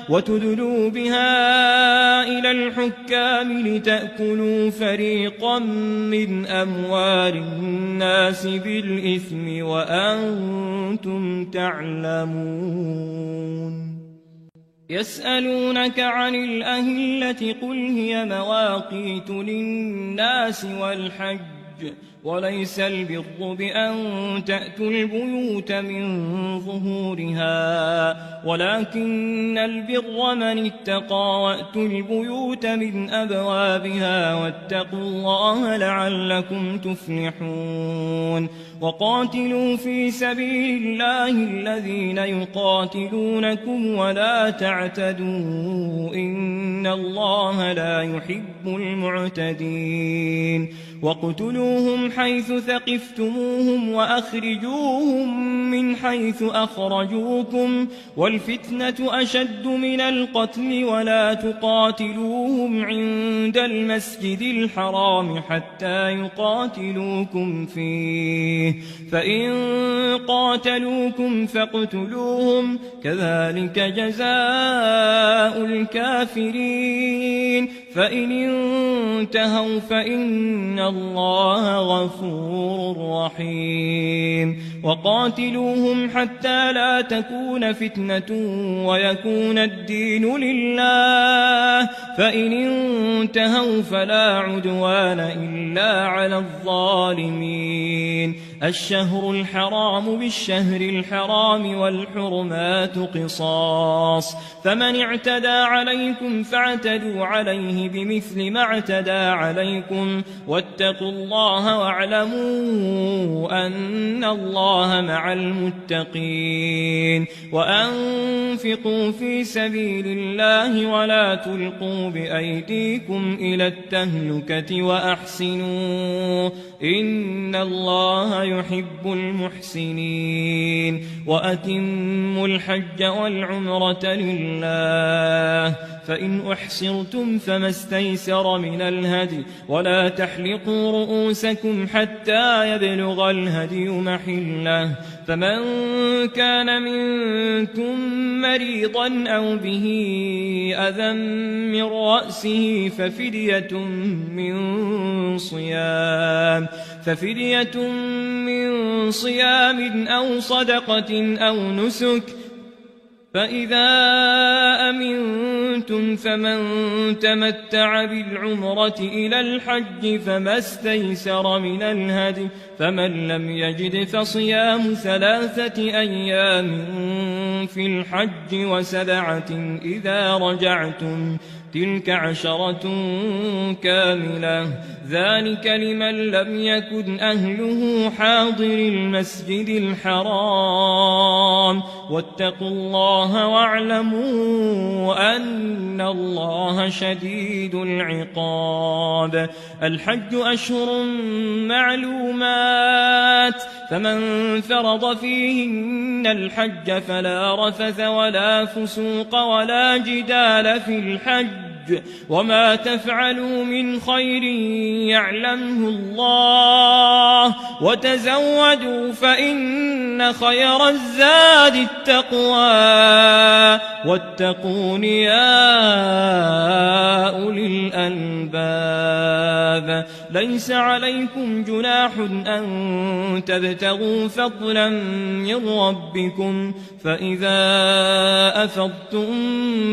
وتدلوا بها إلى الحكام لتأكلوا فريقا من أموال الناس بالإثم وأنتم تعلمون يسألونك عن الأهلة قل هي مواقيت للناس والحج وليس البر بأن تأتوا البيوت من ظهورها ولكن البر من اتقى وأتوا البيوت من أبوابها واتقوا الله لعلكم تفلحون وقاتلوا في سبيل الله الذين يقاتلونكم ولا تعتدوا إن الله لا يحب المعتدين واقتلوهم حيث ثقفتموهم وأخرجوهم من حيث أخرجوكم والفتنة أشد من القتل ولا تقاتلوهم عند المسجد الحرام حتى يقاتلوكم فيه فإن قاتلوكم فاقتلوهم كذلك جزاء الكافرين فإن انتهوا فإن الله غفور رحيم وقاتلوهم حتى لا تكون فتنة ويكون الدين لله فإن انتهوا فلا عدوان إلا على الظالمين الشهر الحرام بالشهر الحرام والحرمات قصاص فمن اعتدى عليكم فاعتدوا عليه بمثل ما اعتدى عليكم واتقوا الله واعلموا أن الله مع المتقين وأنفقوا في سبيل الله ولا تلقوا بأيديكم إلى التهلكة وأحسنوا إن الله يحب المحسنين وأتموا الحج والعمرة لله فإن أحصرتم فما استيسر من الهدي ولا تحلقوا رؤوسكم حتى يبلغ الهدي محله فمن كان منكم مريضا أو به أذى من رأسه ففدية من صيام أو صدقة أو نسك، فإذا أمنتم فمن تمتع بالعمرة إلى الحج فما استيسر من الهدي، فمن لم يجد فصيام 3 أيام في الحج و7 إذا رجعتم، تلك 10 كاملة، ذلك لمن لم يكن أهله حاضر المسجد الحرام، واتقوا الله واعلموا أن الله شديد العقاب. الحج أشهر معلومات، فمن فرض فيهن الحج فلا رفث ولا فسوق ولا جدال في الحج، وما تفعلوا من خير يعلمه الله، وتزودوا فإن خير الزاد التقوى، واتقون يا أولي الألباب. ليس عليكم جناح أن تبتغوا فضلا من ربكم، فإذا أفضتم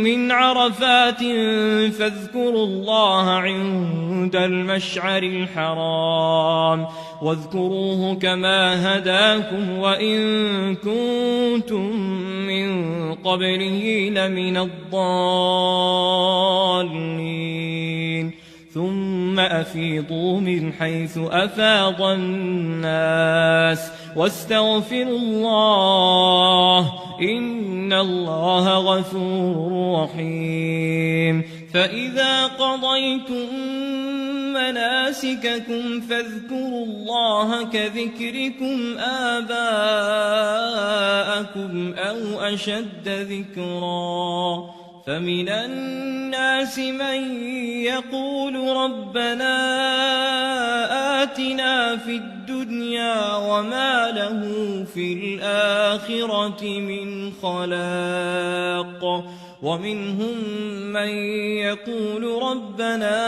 من عرفات فاذكروا الله عند المشعر الحرام، واذكروه كما هداكم وإن كنتم من قبله لمن الضالين. ثم أفيضوا من حيث أفاض الناس واستغفروا الله، إن الله غفور رحيم. فإذا قضيتم مناسككم فاذكروا الله كذكركم آباءكم أو أشد ذكرا، فمن الناس من يقول ربنا آتنا في الدنيا وما له في الآخرة من خلاق، ومنهم من يقول ربنا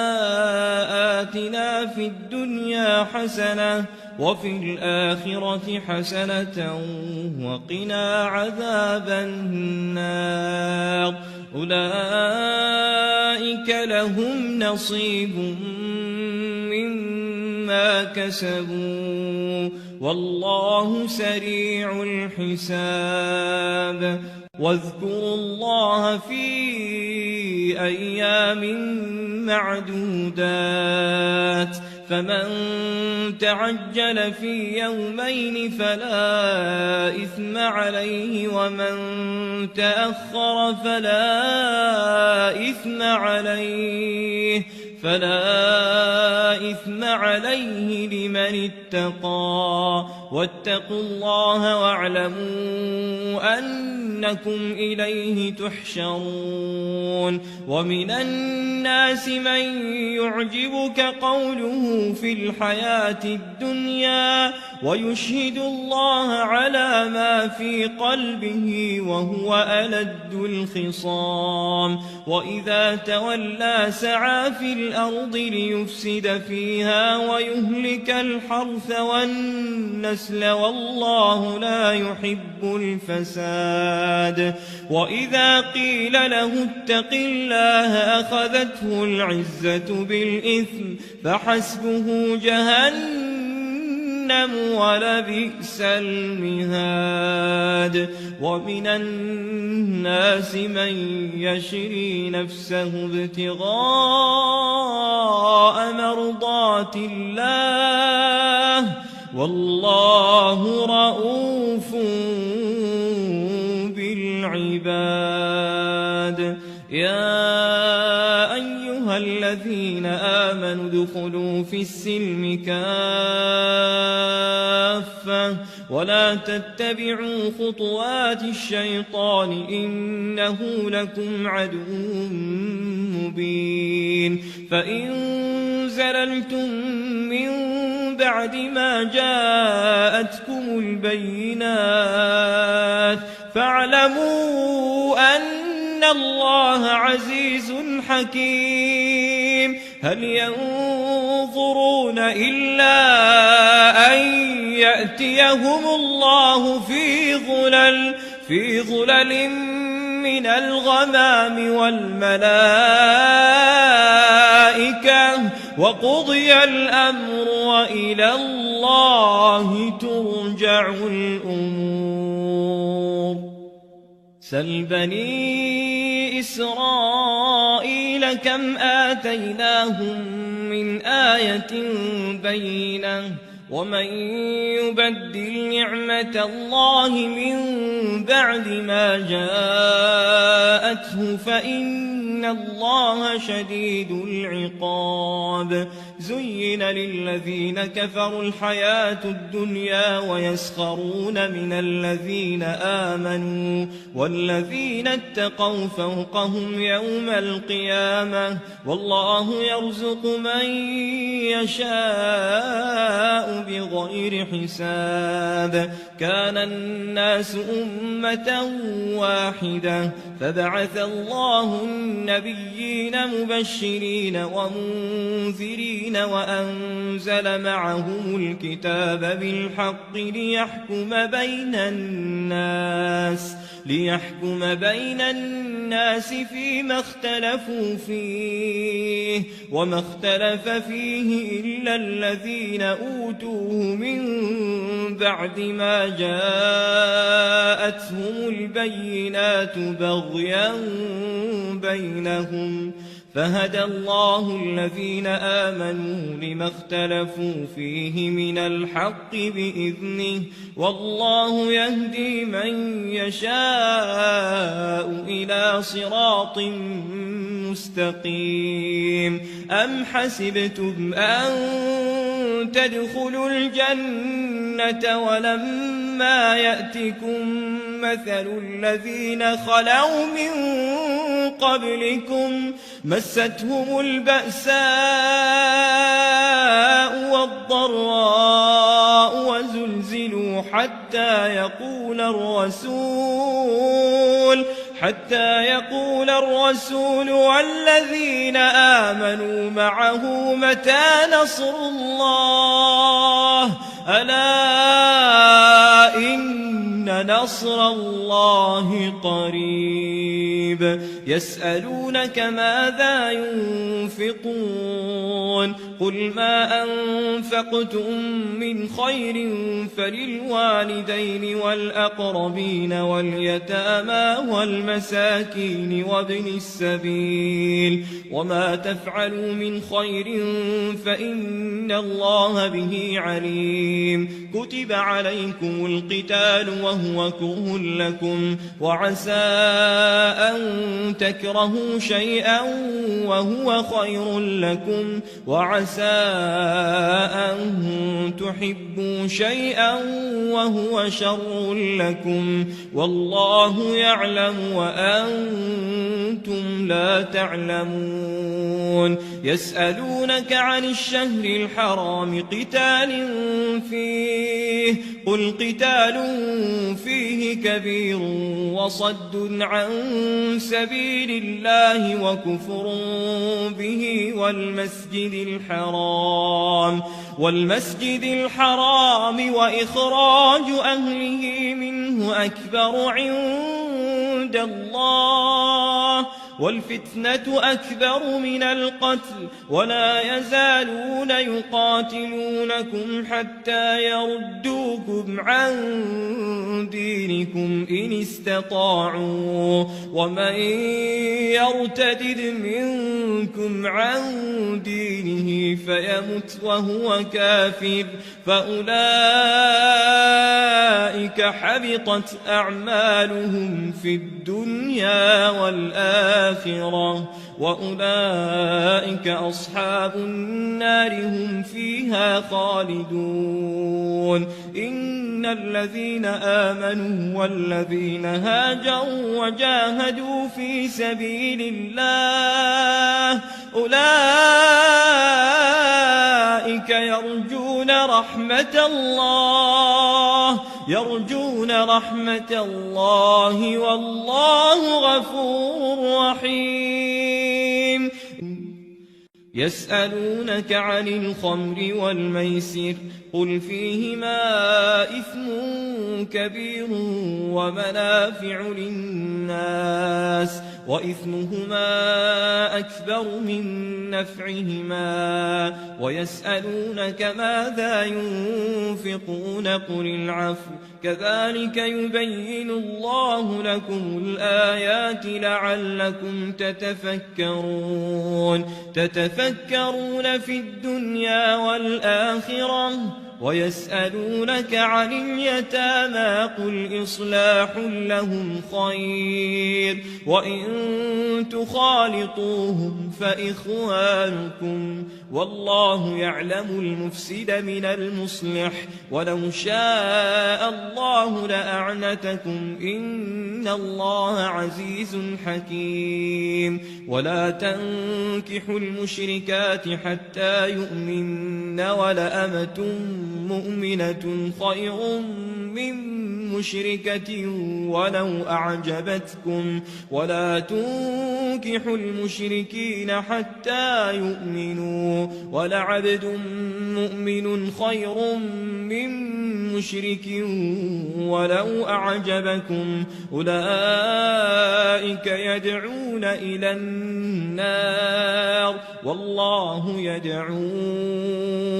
آتنا في الدنيا حسنة وفي الآخرة حسنة وقنا عذاب النار. أولئك لهم نصيب مما كسبوا والله سريع الحساب. واذكروا الله في أيام معدودات، فمن تعجل في يومين فلا إثم عليه، ومن تأخر فلا إثم عليه لمن اتقى. واتقوا الله واعلموا أنكم إليه تحشرون. ومن الناس من يعجبك قوله في الحياة الدنيا ويشهد الله على ما في قلبه وهو ألد الخصام، وإذا تولى سعى في الأرض ليفسد فيها ويهلك الحرث والنسل والله لا يحب الفساد. وإذا قيل له اتق الله أخذته العزة بالإثم فحسبه جهنم ولبئس المهاد. ومن الناس من يشري نفسه ابتغاء مرضات الله والله رؤوف بالعباد. يا أيها الذين آمنوا ادخلوا في السلم كافة ولا تتبعوا خطوات الشيطان إنه لكم عدو مبين. فإن زللتم من بعد ما جاءتكم البينات فاعلموا أن الله عزيز حكيم. هل ينظرون إلا أن يأتيهم الله في ظلل من الغمام والملائكة وقضي الأمر وإلى الله ترجع الأمور. سل بني إسرائيل كم آتيناهم من آية بينة ومن يبدل نعمة الله من بعد ما جاءته فإن الله شديد العقاب. زين للذين كفروا الحياة الدنيا ويسخرون من الذين آمنوا والذين اتقوا فوقهم يوم القيامة والله يرزق من يشاء بغير حساب. كان الناس أمة واحدة فبعث الله النبيين مبشرين ومنذرين وأنزل معهم الكتاب بالحق ليحكم بين الناس فيما اختلفوا فيه وما اختلف فيه إلا الذين أوتوه من بعد ما جاءتهم البينات بغيا بينهم فهدى الله الذين آمنوا لما اختلفوا فيه من الحق بإذنه والله يهدي من يشاء إلى صراط مستقيم. أم حسبتم أن تدخلوا الجنة ولما يأتكم مثل الذين خلوا من قبلكم مستهم البأساء والضراء وزلزلوا حتى يقول الرسول والذين آمنوا معه متى نصر الله ألا إن نصر الله قريب. يسألونك ماذا ينفقون قل ما أنفقتم من خير فللوالدين والأقربين واليتامى والمساكين وابن السبيل وما تفعلوا من خير فإن الله به عليم. كتب عليكم القتال وهو كره لكم وعسى أن تكرهوا شيئا وهو خير لكم وعسى أن تحبوا شيئا وهو شر لكم والله يعلم وأنتم لا تعلمون. يسألونك عن الشهر الحرام قتال فيه قل قتال فيه كبير وصد عن سبيل الله وكفر به والمسجد الحرام وإخراج أهله منه أكبر عند الله والفتنة أكبر من القتل ولا يزالون يقاتلونكم حتى يردوكم عن دينكم إن استطاعوا ومن يرتد منكم عن دينه فيمت وهو كافر فأولئك حبطت أعمالهم في الدنيا والآخرة وأولئك أصحاب النار هم فيها خالدون. إن الذين آمنوا والذين هاجروا وجاهدوا في سبيل الله أولئك يرجون رحمة الله يرجون رحمة الله والله غفور رحيم يسألونك عن الخمر والميسر قل فيهما إثم كبير ومنافع للناس وإثمهما أكبر من نفعهما ويسألونك ماذا ينفقون قل العفو كذلك يبين الله لكم الآيات لعلكم تتفكرون في الدنيا والآخرة ويسألونك عن اليتامى قل إصلاح لهم خير وإن تخالطوهم فإخوانكم والله يعلم المفسد من المصلح ولو شاء الله لأعنتكم إن الله عزيز حكيم ولا تنكحوا المشركات حتى يؤمن ولأمة مؤمنة خير من مشركة ولو أعجبتكم ولا تنكحوا المشركين حتى يؤمنوا ولعبد مؤمن خير من مشرك ولو أعجبكم أولئك يدعون إلى النار والله يدعو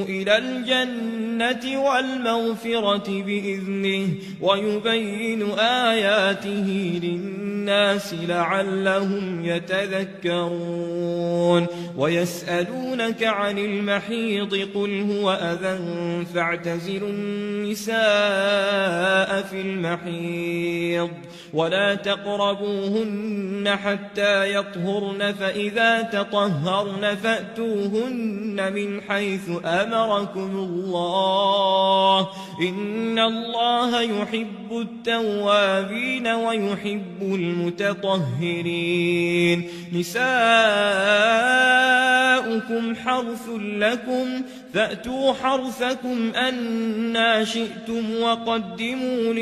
إلى الجنة والمغفرة بإذنه ويبين آياته للناس لعلهم يتذكرون ويسألونك عن المحيض قل هو أذى فاعتزلوا النساء في المحيض ولا تقربوهن حتى يطهرن فإذا تطهرن فأتوهن من حيث أمركم الله إن الله يحب التوابين ويحب المتطهرين نساؤكم حرث لكم فأتوا حرثكم أنى شئتم وقدموا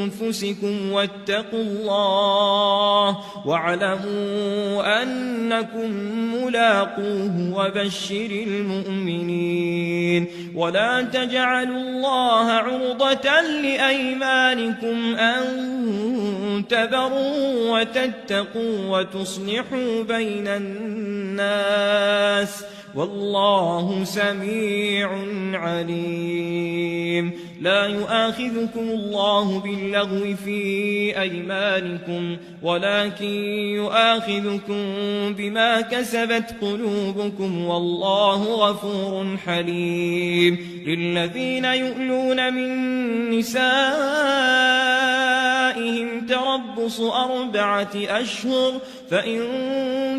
لأنفسكم واتقوا الله واعلموا أنكم ملاقوه وبشر المؤمنين ولا تجعلوا الله عرضة لأيمانكم أن تبروا وتتقوا وتصلحوا بين الناس والله سميع عليم لا يؤاخذكم الله باللغو في أيمانكم ولكن يؤاخذكم بما كسبت قلوبكم والله غفور حليم للذين يؤلون من نسائهم تربص 4 أشهر فإن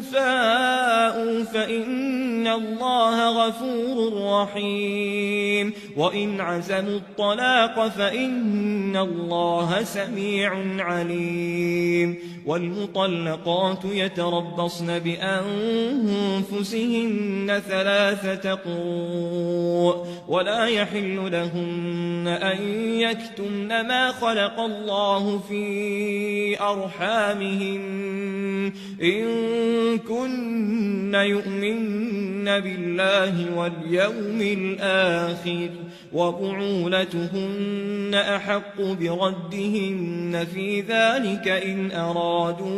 فاءوا فإن الله غفور رحيم وإن عزموا الطلاق فإن الله سميع عليم والمطلقات يتربصن بأنفسهن 3 قروء ولا يحل لهن أن يكتمن ما خلق الله في أرحامهن إن كن يؤمن بالله واليوم الآخر وبعولتهن أحق بردهن في ذلك إن أرادوا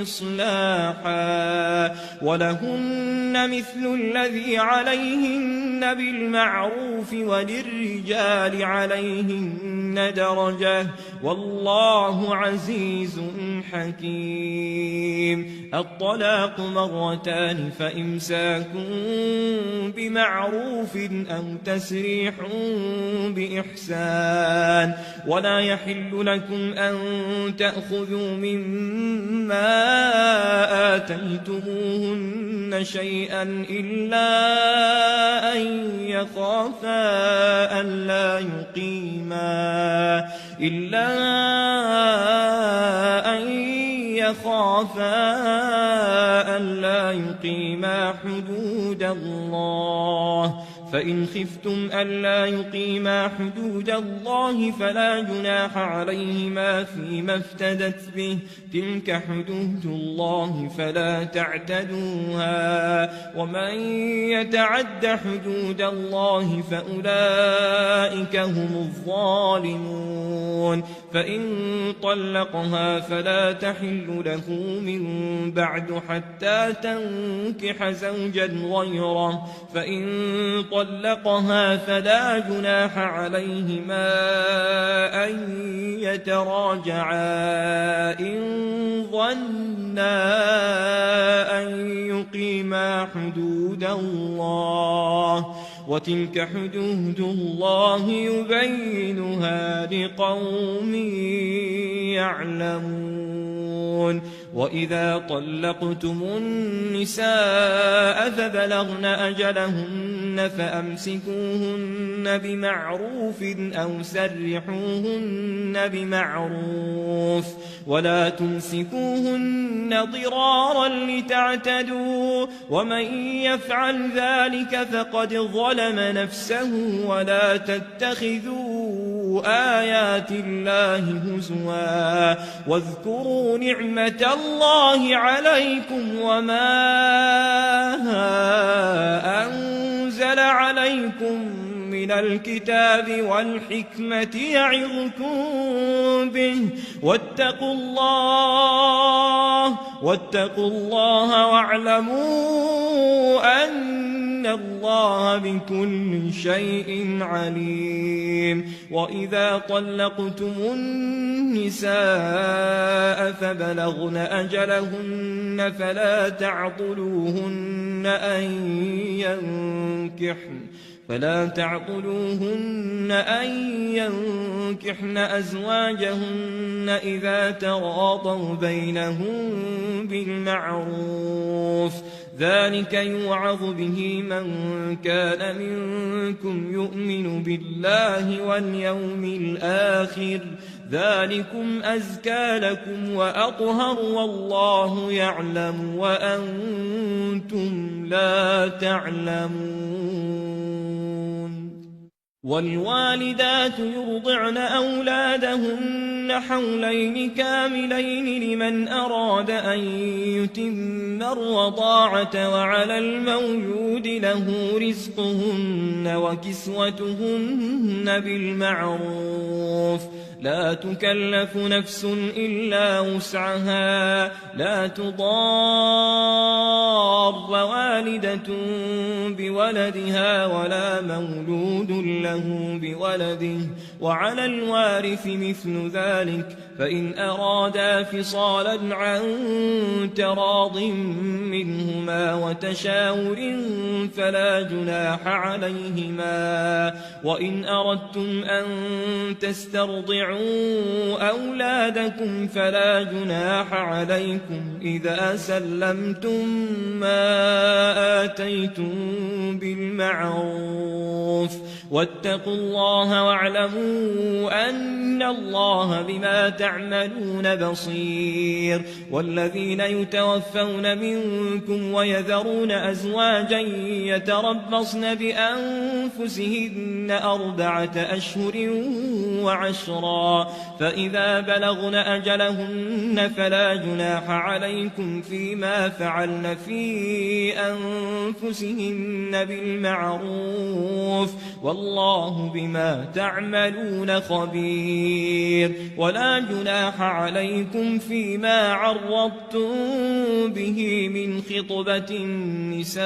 إصلاحا ولهن مثل الذي عليهن بالمعروف وللرجال عليهن درجة والله عزيز حكيم الطلاق 2 فإمساك بمعروف أو تسريح بإحسان ولا يحل لكم أن تأخذوا مما آتيتموهن شيئا إلا أن يخافا ألا يقيما حدود الله فإن خفتم ألا يقيما حدود الله فلا جناح عليهما فيما افتدت به تلك حدود الله فلا تعتدوها ومن يتعد حدود الله فأولئك هم الظالمون فإن طلقها فلا تحل له من بعد حتى تنكح زوجا غيره فإن طلقها فلا جناح عليهما أن يتراجعا إن ظنا أن يقيما حدود الله وتلك حدود الله يبينها لقوم يعلمون وإذا طلقتم النساء فبلغن أجلهن فأمسكوهن بمعروف أو سرحوهن بمعروف ولا تمسكوهن ضرارا لتعتدوا ومن يفعل ذلك فقد ظلم نفسه ولا تتخذوا آيات الله هزوا واذكروا نعمة الله عليكم وما أنزل عليكم من الكتاب والحكمة يعظكم به واتقوا الله واعلموا أن الله بكل شيء عليم وإذا طلقتم النساء فبلغن أجلهن فلا تعضلوهن أن ينكحن أزواجهن إذا تراضوا بينهم بالمعروف ذلك يوعظ به من كان منكم يؤمن بالله واليوم الآخر ذلكم أزكى لكم وأطهر والله يعلم وأنتم لا تعلمون والوالدات يرضعن أولادهن حولين كاملين لمن أراد أن يتم الرضاعة وعلى المولود له رزقهن وكسوتهن بالمعروف لا تكلف نفس إلا وسعها لا تضار والدة بولدها ولا مولود له بولده وعلى الوارث مثل ذلك فإن أرادا فصالا عن تراض منهما وتشاور فلا جناح عليهما وإن أردتم أن تسترضعوا أولادكم فلا جناح عليكم إذا سلمتم ما آتيتم بالمعروف واتقوا الله واعلموا أن الله بما تعملون بصير والذين يتوفون منكم ويذرون أزواجا يتربصن بأنفسهن 4 أشهر وعشرا فإذا بلغن أجلهن فلا جناح عليكم فيما فعلن في أنفسهن بالمعروف والله بما تعملون خبير ولا جناح عليكم فيما عرضتم به من خطبة النساء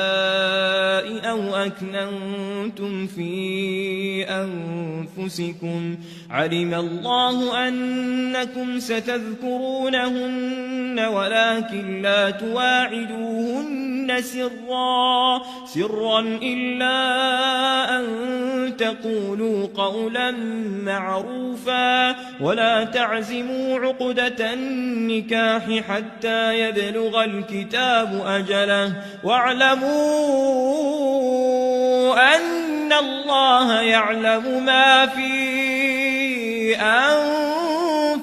أو أكننتم في أنفسكم علم الله أنكم ستذكرونهن ولكن لا تواعدوهن سرا إلا أن تقولوا قولا معروفا ولا تعزموا عقدة النكاح حتى يبلغ الكتاب أجله واعلموا أن الله يعلم ما في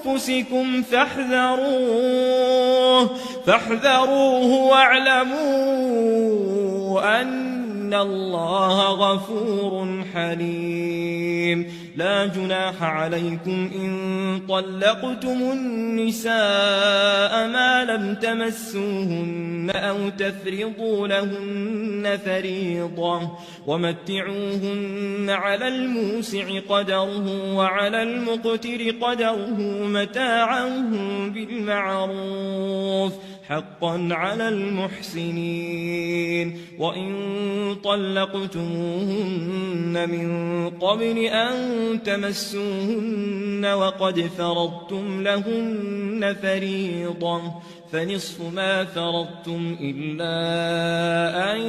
أنفسكم فاحذروه واعلموا أن إن الله غفور حليم لا جناح عليكم إن طلقتم النساء ما لم تمسوهن أو تفرضوا لهن فريضة ومتعوهن على الموسع قدره وعلى المقتر قدره متاعا بالمعروف حقا على المحسنين وإن طلقتموهن من قبل أن تمسوهن وقد فرضتم لهن فريضة فنصف ما فرضتم إلا أن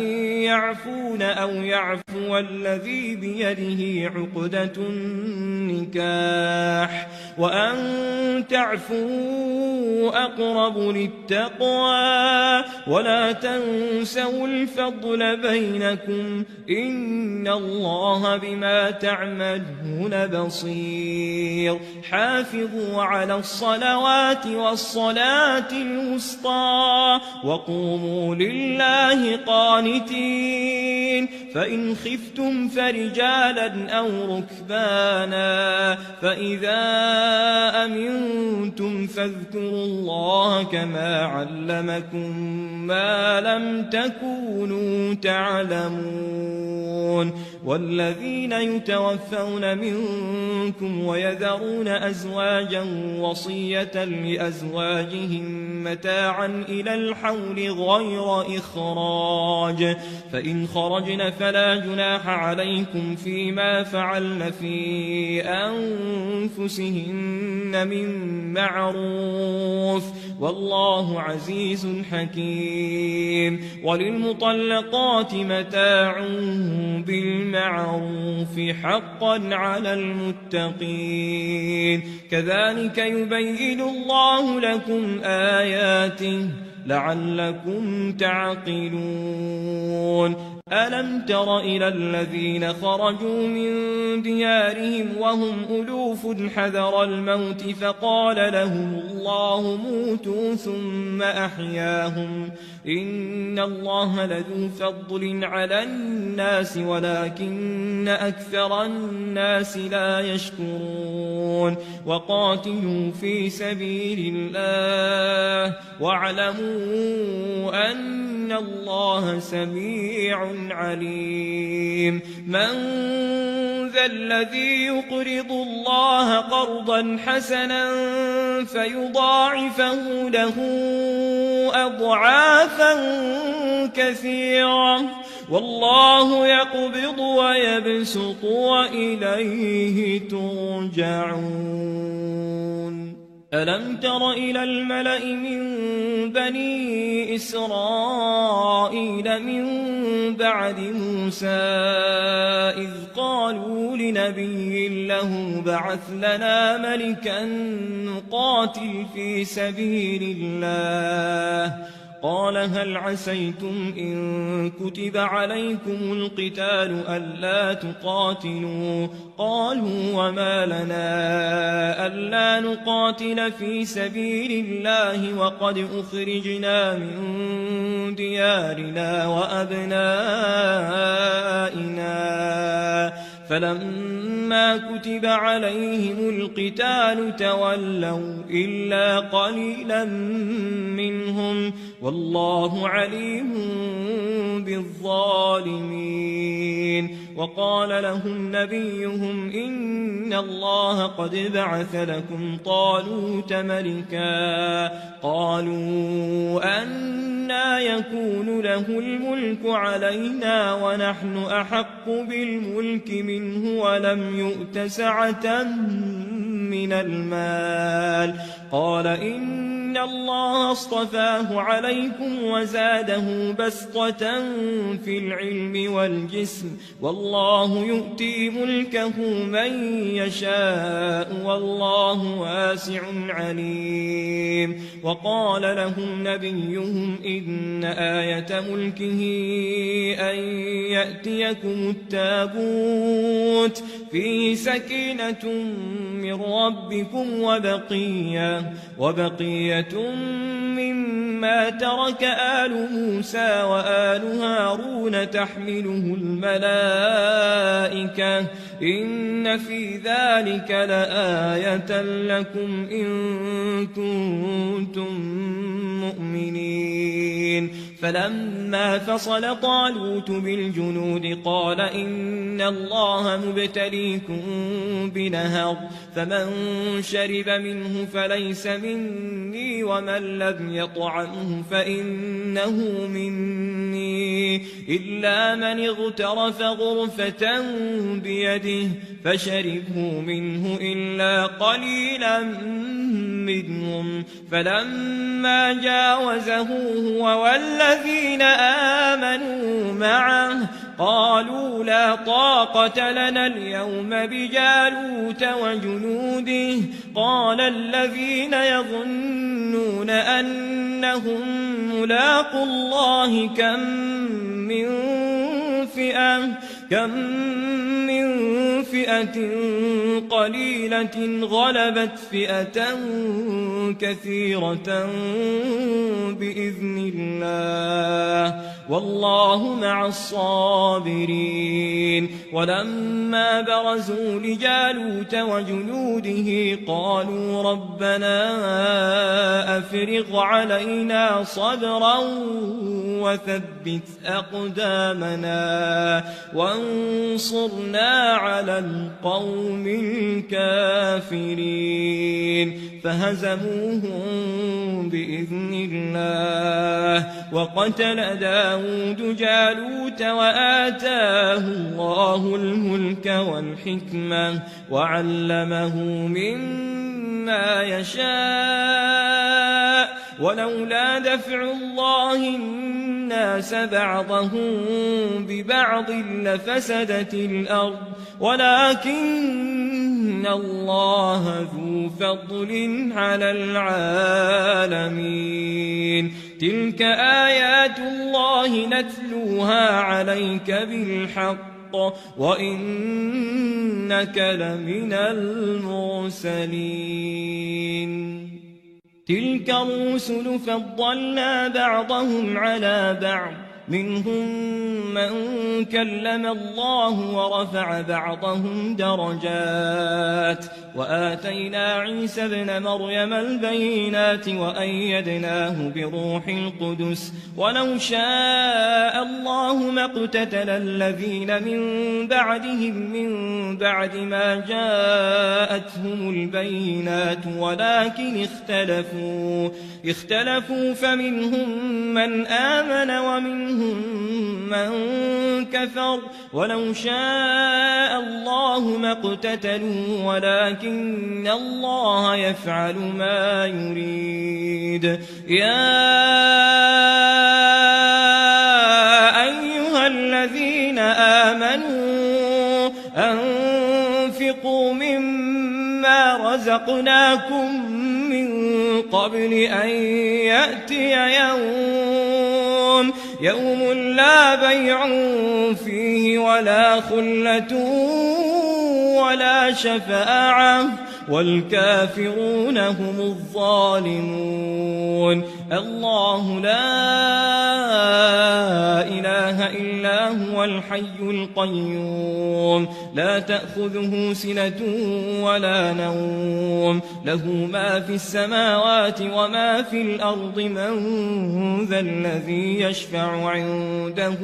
يعفون أو يعفو الذي بيده عقدة النكاح وأن تعفوا أقرب للتقوى ولا تنسوا الفضل بينكم إن الله بما تعملون بصير حافظوا على الصلوات والصلاة الوسطى وقوموا لله قانتين فإن خفتم فرجالا أو ركبانا فإذا أمنتم فاذكروا الله كما علمكم ما لم تكونوا تعلمون والذين يتوفون منكم ويذرون أزواجا وصية لأزواجهم متاعا إلى الحول غير إخراج فإن خرجن فلا جناح عليكم فيما فعلن في أنفسهن من معروف والله عزيز حكيم وللمطلقات متاع بالمعروف حقا على المتقين كذلك يبين الله لكم آياته لعلكم تعقلون ألم تر إلى الذين خرجوا من ديارهم وهم ألوف حذر الموت فقال لهم الله موتوا ثم أحياهم إن الله لذو فضل على الناس ولكن أكثر الناس لا يشكرون وقاتلوا في سبيل الله واعلموا أن الله سميع عليم من ذا الذي يقرض الله قرضا حسنا فيضاعفه له أضعافا كثيرة والله يقبض ويبسط وإليه ترجعون ألم تر إلى الملأ من بني إسرائيل من بعد موسى إذ قالوا لنبي له بعث لنا ملكا نقاتل في سبيل الله قال هل عسيتم إن كتب عليكم القتال ألا تقاتلوا قالوا وما لنا ألا نقاتل في سبيل الله وقد أخرجنا من ديارنا وأبنائنا فلما كتب عليهم القتال تولوا إلا قليلا منهم والله عليم بالظالمين وقال لهم نبيهم إن الله قد بعث لكم طالوت ملكا قالوا أنى يكون له الملك علينا ونحن أحق بالملك منه ولم يؤت سعة من المال قال إن الله اصطفاه عليكم وزاده بسطة في العلم والجسم والله يؤتي ملكه من يشاء والله واسع عليم وقال لهم نبيهم إن آية ملكه أن يأتيكم التابوت فيه سكينة من ربكم وبقية مما مما ترك آل موسى وآل هارون تحمله الملائكة إن في ذلك لآية لكم إن كنتم مؤمنين فلما فصل طالوت بالجنود قال إن الله مبتليكم بنهر فمن شرب منه فليس مني ومن لم يطعمه فإنه مني إلا من اغترف غرفة بيده فشربوا منه إلا قليلا منهم فلما جاوزه هو والذين آمنوا معه قالوا لا طاقة لنا اليوم بجالوت وجنوده قال الذين يظنون أنهم ملاقوا الله كم من فئة قليلة غلبت فئة كثيرة بإذن الله والله مع الصابرين ولما برزوا لجالوت وجنوده قالوا ربنا أفرغ علينا صبرا وثبت أقدامنا وانصرنا على القوم الكافرين فهزموهم بإذن الله وقتل داود جالوت وآتاه الله الملك والحكمة وعلمه مما يشاء ولولا دفع الله الناس بعضهم ببعض لفسدت الأرض ولكن الله ذو فضل على العالمين تلك آيات الله نتلوها عليك بالحق وإنك لمن المرسلين تلك الرسل فضلنا بعضهم على بعض منهم من كلم الله ورفع بعضهم درجات وآتينا عيسى ابن مريم البينات وأيدناه بروح القدس ولو شاء الله ما اقتتل الذين من بعدهم من بعد ما جاءتهم البينات ولكن اختلفوا فمنهم من آمن ومنهم من كفر ولو شاء الله ما اقتتلوا ولكن الله يفعل ما يريد يا أيها الذين آمنوا أنفقوا مما رزقناكم من قبل أن يأتي يوم لا بيع فيه ولا خلة ولا شفاعة والكافرون هم الظالمون الله لا إله إلا هو الحي القيوم لا تأخذه سنة ولا نوم له ما في السماوات وما في الأرض من ذا الذي يشفع عنده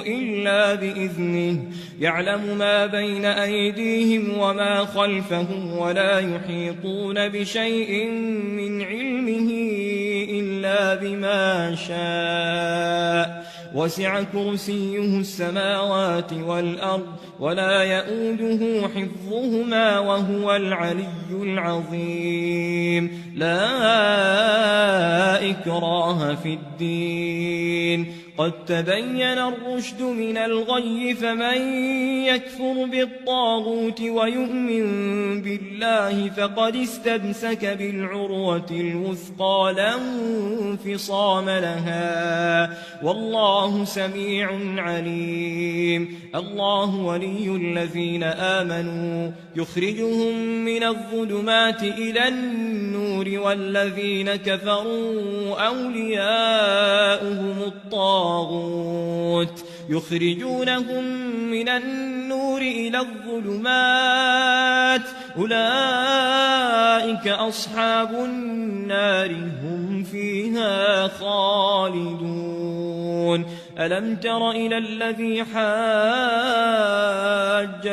إلا بإذنه يعلم ما بين أيديهم وما خلفهم ولا يحيطون بشيء من علمه إلا بما شاء وسع كرسيه السماوات والأرض ولا يؤوده حفظهما وهو العلي العظيم لا إكراه في الدين قد تبين الرشد من الغي فمن يكفر بالطاغوت ويؤمن بالله فقد استمسك بالعروة الوثقى لا انفصام لها والله سميع عليم الله ولي الذين آمنوا يخرجهم من الظلمات إلى النور والذين كفروا أولياؤهم الطاغوت يخرجونهم من النور إلى الظلمات أولئك أصحاب النار هم فيها خالدون ألم تر إلى الذي حاج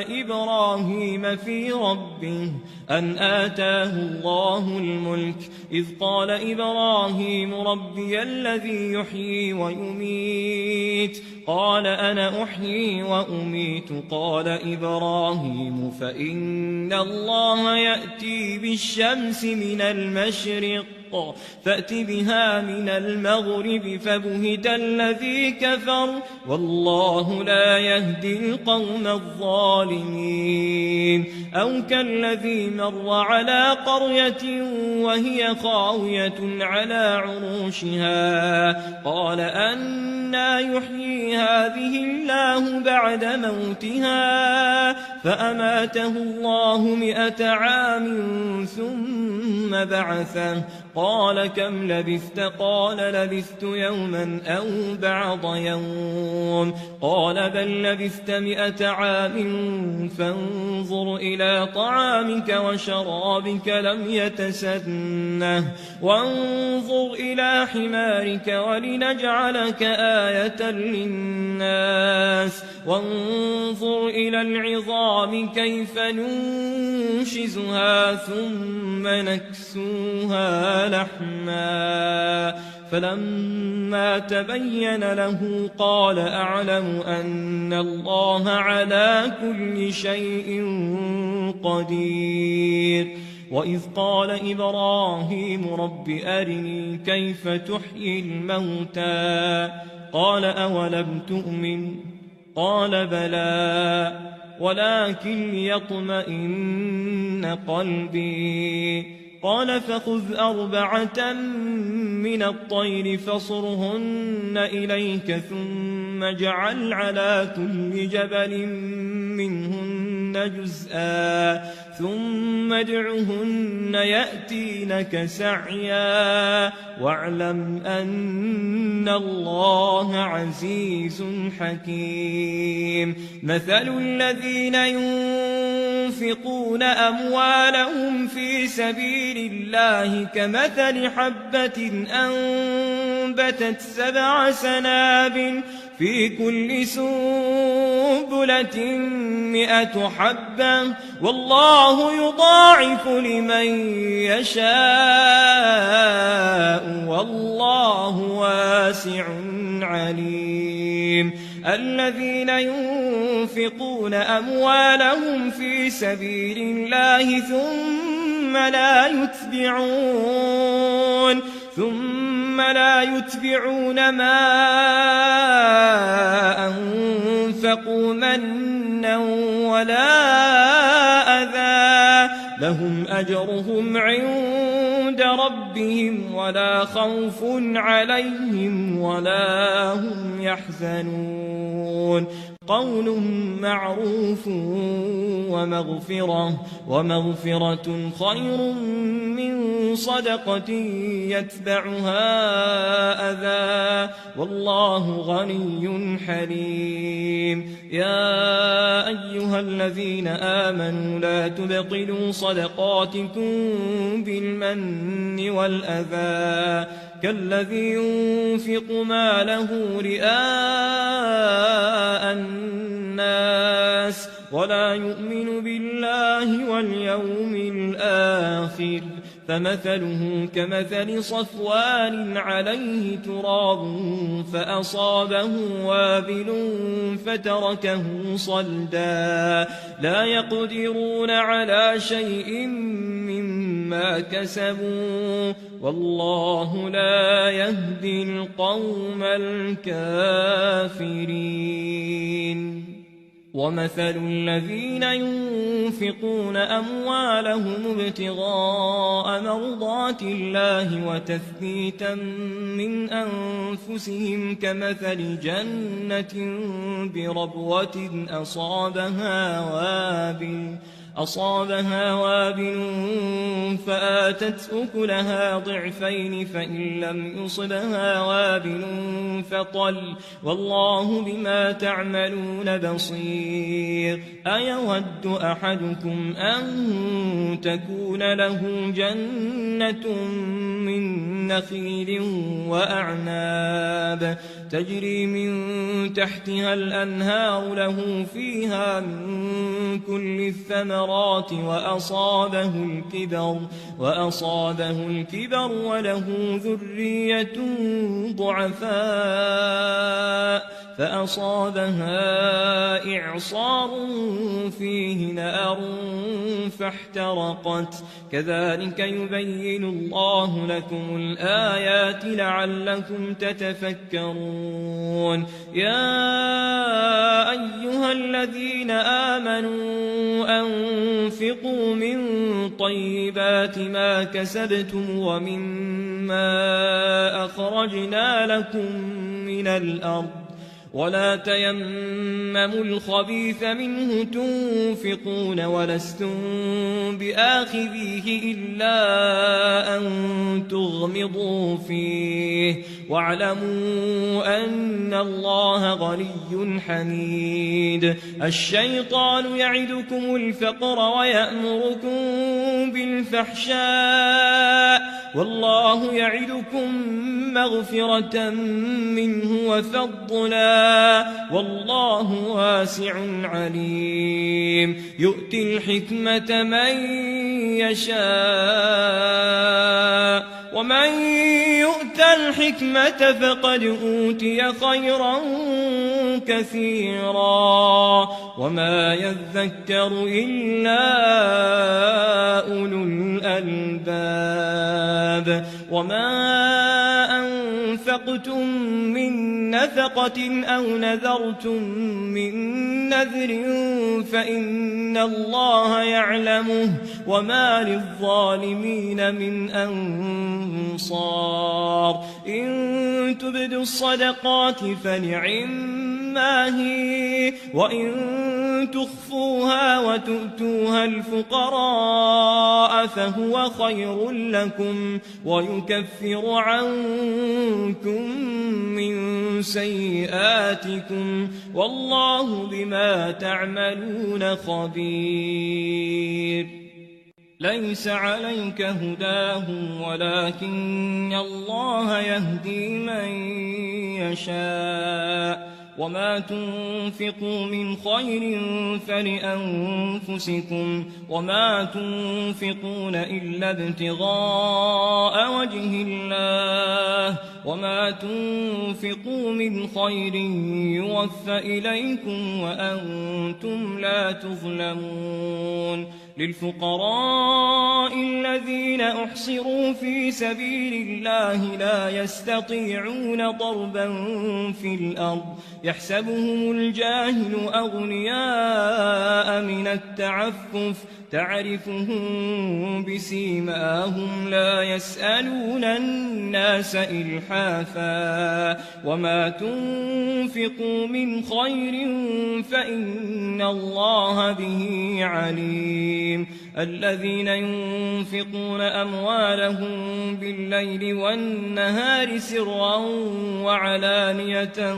إبراهيم في ربه أن آتاه الله الملك إذ قال إبراهيم ربي الذي يحيي ويميت قال أنا أحيي وأميت قال إبراهيم فإن الله يأتي بالشمس من المشرق فأت بها من المغرب فبهت الذي كفر والله لا يهدي القوم الظالمين أو كالذي مر على قرية وهي خاوية على عروشها قال أنى يحيي هذه الله بعد موتها فأماته الله 100 عام ثم بعثه قال كم لبثت قال لبثت يوما أو بعض يوم قال بل لبثت 100 عام فانظر إلى طعامك وشرابك لم يتسنه وانظر إلى حمارك ولنجعلك آية للناس وانظر إلى العظام كيف ننشزها ثم نكسوها لحما فلما تبين له قال أعلم أن الله على كل شيء قدير وإذ قال إبراهيم رب أرني كيف تحيي الموتى قال أولم تؤمن قال بلى ولكن ليطمئن قلبي قال فخذ 4 من الطير فصرهن إليك ثم اجعل على كل جبل منهن جزءا ثم ادعهن يأتينك سعيا واعلم أن الله عزيز حكيم مثل الذين ينفقون أموالهم في سبيل الله كمثل حبة أنبتت 7 سنابل في كل سنبلة 100 حبة والله يضاعف لمن يشاء والله واسع عليم الذين ينفقون أموالهم في سبيل الله ثم لا يتبعون ما أنفقوا منا ولا أذى لهم أجرهم عند ربهم ولا خوف عليهم ولا هم يحزنون قول معروف ومغفرة خير من صدقة يتبعها أذى والله غني حليم يا أيها الذين آمنوا لا تبطلوا صدقاتكم بالمن والأذى كالذي ينفق ماله رئاء الناس ولا يؤمن بالله واليوم الآخر فمثله كمثل صفوان عليه تراب فأصابه وابل فتركه صلدا لا يقدرون على شيء مما كسبوا والله لا يهدي القوم الكافرين ومثل الذين ينفقون أموالهم ابتغاء مرضات الله وتثبيتا من أنفسهم كمثل جنة بربوة أصابها وابل فآتت أكلها ضعفين فإن لم يصبها وابل فطل والله بما تعملون بصير أيود أحدكم أن تكون له جنة من نخيل وأعناب تجري من تحتها الأنهار له فيها من كل الثمرات وأصابه الكبر وله ذرية ضعفاء فأصابها إعصار فيه نار فاحترقت كذلك يبين الله لكم الآيات لعلكم تتفكرون يا أيها الذين آمنوا أنفقوا من طيبات ما كسبتم ومما أخرجنا لكم من الأرض ولا تيمموا الخبيث منه تنفقون ولستم بآخذيه إلا أن تغمضوا فيه واعلموا أن الله غني حميد الشيطان يعدكم الفقر ويأمركم بالفحشاء والله يعدكم مغفرة منه وفضلا والله واسع عليم يؤتي الحكمة من يشاء ومن يؤت الحكمة فقد أوتي خيرا كثيرا وما يذكر إلا أولو الألباب وما أنفقتم من نفقة أو نذرتم من نذر فإن الله يعلمه وما للظالمين من أنصار إن تبدوا الصدقات فنعما هي وإن تخفوها وتؤتوها الفقراء فهو خير لكم ويكفر عنكم من سيئاتكم والله بما تعملون خبير ليس عليك هداهم ولكن الله يهدي من يشاء وما تنفقوا من خير فلأنفسكم وما تنفقون إلا ابتغاء وجه الله وما تنفقوا من خير يوفى إليكم وأنتم لا تظلمون للفقراء الذين أحصروا في سبيل الله لا يستطيعون ضربا في الأرض يحسبهم الجاهل أغنياء من التعفف تعرفهم بسيماهم لا يسألون الناس إلحافا وما تنفقوا من خير فإن الله به عليم الذين ينفقون أموالهم بالليل والنهار سرا وعلانية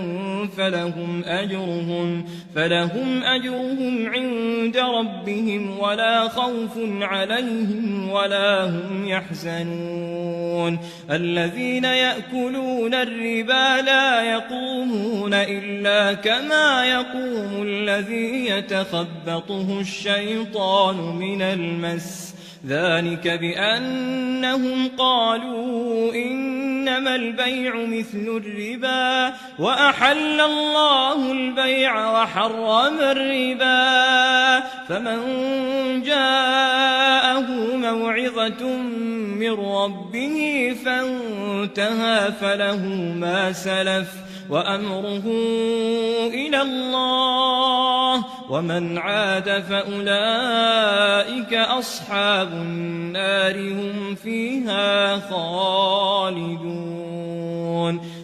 فلهم أجرهم عند ربهم ولا خوف عليهم ولا هم يحزنون الذين يأكلون الربا لا يقومون إلا كما يقوم الذي يتخبطه الشيطان من المس ذلك بأنهم قالوا إنما البيع مثل الربا وأحل الله البيع وحرم الربا فمن جاءه موعظة من ربه فانتهى فله ما سلف وأمره إلى الله ومن عاد فأولئك أصحاب النار هم فيها خالدون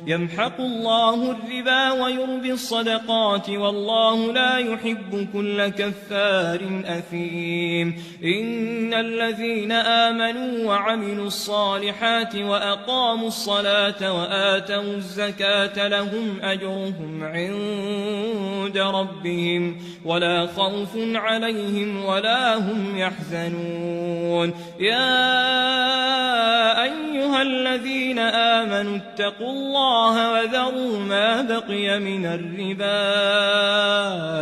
يمحق الله الربا ويربي الصدقات والله لا يحب كل كفار أثيم إن الذين آمنوا وعملوا الصالحات وأقاموا الصلاة وآتوا الزكاة لهم أجرهم عند ربهم ولا خوف عليهم ولا هم يحزنون يا أيها الذين آمنوا اتقوا الله وذروا ما بقي من الربا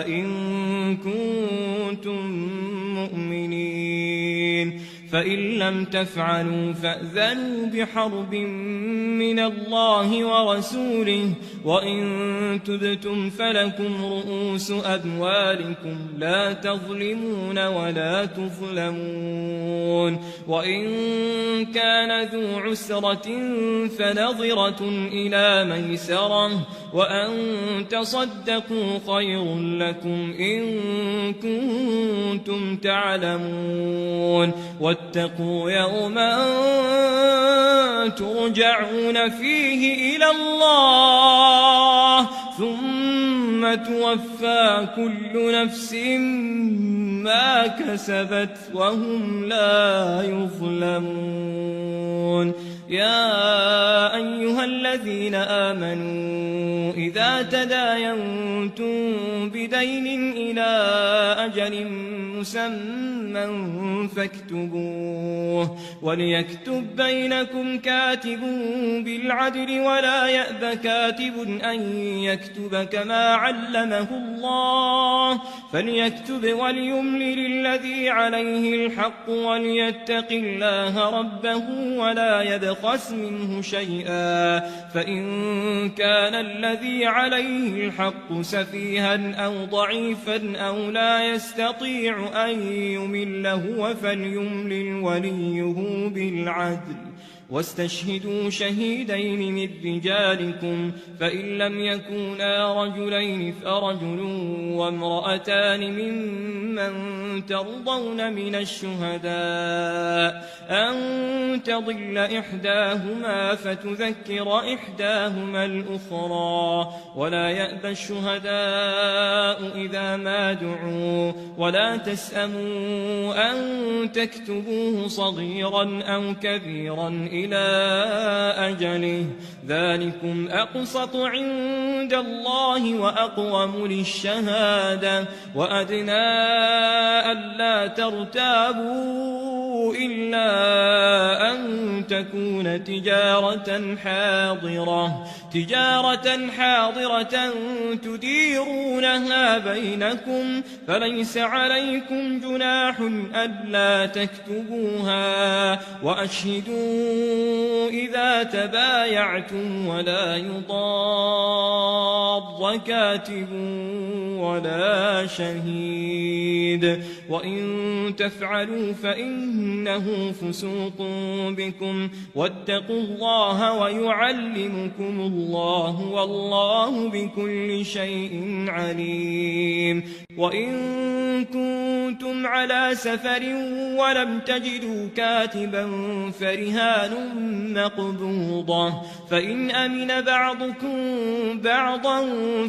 إن كنتم مؤمنين فإن لم تفعلوا فأذنوا بحرب من الله ورسوله وإن تبتم فلكم رؤوس أموالكم لا تظلمون ولا تظلمون وإن كان ذو عسرة فنظرة إلى ميسرة وأن تصدقوا خير لكم إن كنتم تعلمون واتقوا يوما ترجعون فيه إلى الله ثم توفى كل نفس ما كسبت وهم لا يظلمون يا أيها الذين آمنوا إذا تداينتم بدين إلى أجل مسمى فاكتبوه وليكتب بينكم كاتب بالعدل ولا يأب كاتب أن يكتب كما علمه الله فليكتب وليملل الذي عليه الحق وليتق الله ربه ولا يبخس منه شيئا فإن كان الذي عليه الحق سفيها أو ضعيفا أو لا يستطيع أن يمل هو فليملل وليه بالعدل واستشهدوا شهيدين من رجالكم فإن لم يكونا رجلين فرجل وامرأتان ممن ترضون من الشهداء أن تضل إحداهما فتذكر إحداهما الأخرى ولا يأبى الشهداء إذا ما دعوا ولا تسأموا أن تكتبوه صغيرا أو كبيرا إلى أجله ذلكم أقسط عند الله وأقوم للشهادة وأدنى ألا ترتابوا إلا أن تكون تجارة حاضرة تديرونها بينكم فليس عليكم جناح ألا تكتبوها وأشهدوا إذا تبايعتم ولا يضار كاتب ولا شهيد وإن تفعلوا فإنه فسوق بكم واتقوا الله ويعلمكم الله والله بكل شيء عليم وإن كنتم على سفر ولم تجدوا كاتبا فرهان مقبوضة فإن أمن بعضكم بعضا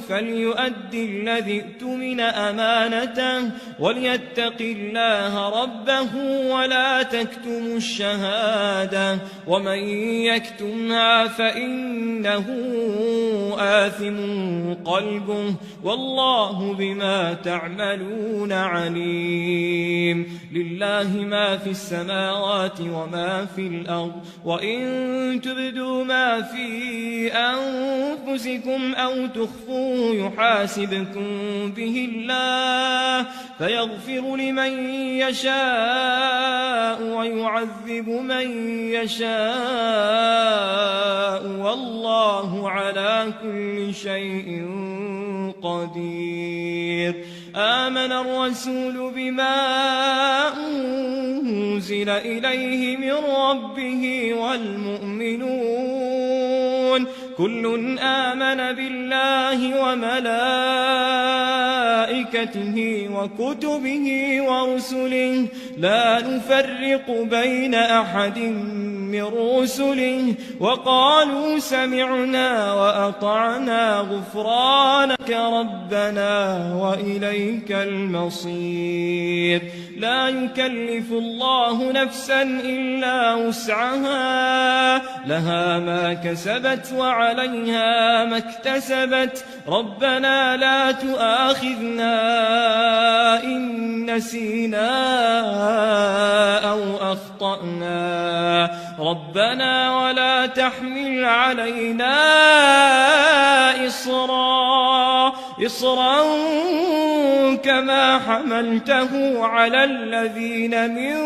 فليؤدي الذي اؤتمن أمانته وليتق الله ربه ولا تكتموا الشهادة ومن يكتمها فإنه آثم قلبه والله بما تعملون يعملون عليم لله ما في السماوات وما في الأرض وإن تبدوا ما في أنفسكم أو تخفوه يحاسبكم به الله فيغفر لمن يشاء ويعذب من يشاء والله على كل شيء قدير آمن الرسول بما أنزل إليه من ربه والمؤمنون كل آمن بالله وملائكته وكتبه ورسله لا نفرق بين أحد من رسله وقالوا سمعنا وأطعنا غفرانك ربنا وإليك المصير لا يكلف الله نفسا إلا وسعها لها ما كسبت وعليها ما اكتسبت ربنا لا تؤاخذنا إن نسينا أو أخطأنا ربنا ولا تحمل علينا إصرا كما حملته على الذين من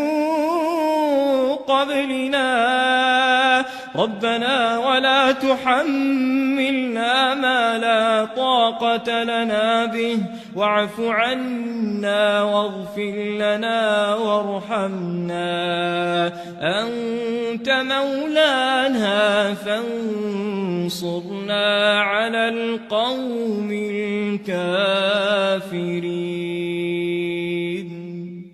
قبلنا ربنا ولا تحملنا ما لا طاقة لنا به واعف عنا واغفر لنا وارحمنا أنت مولانا فانصرنا على القوم الكافرين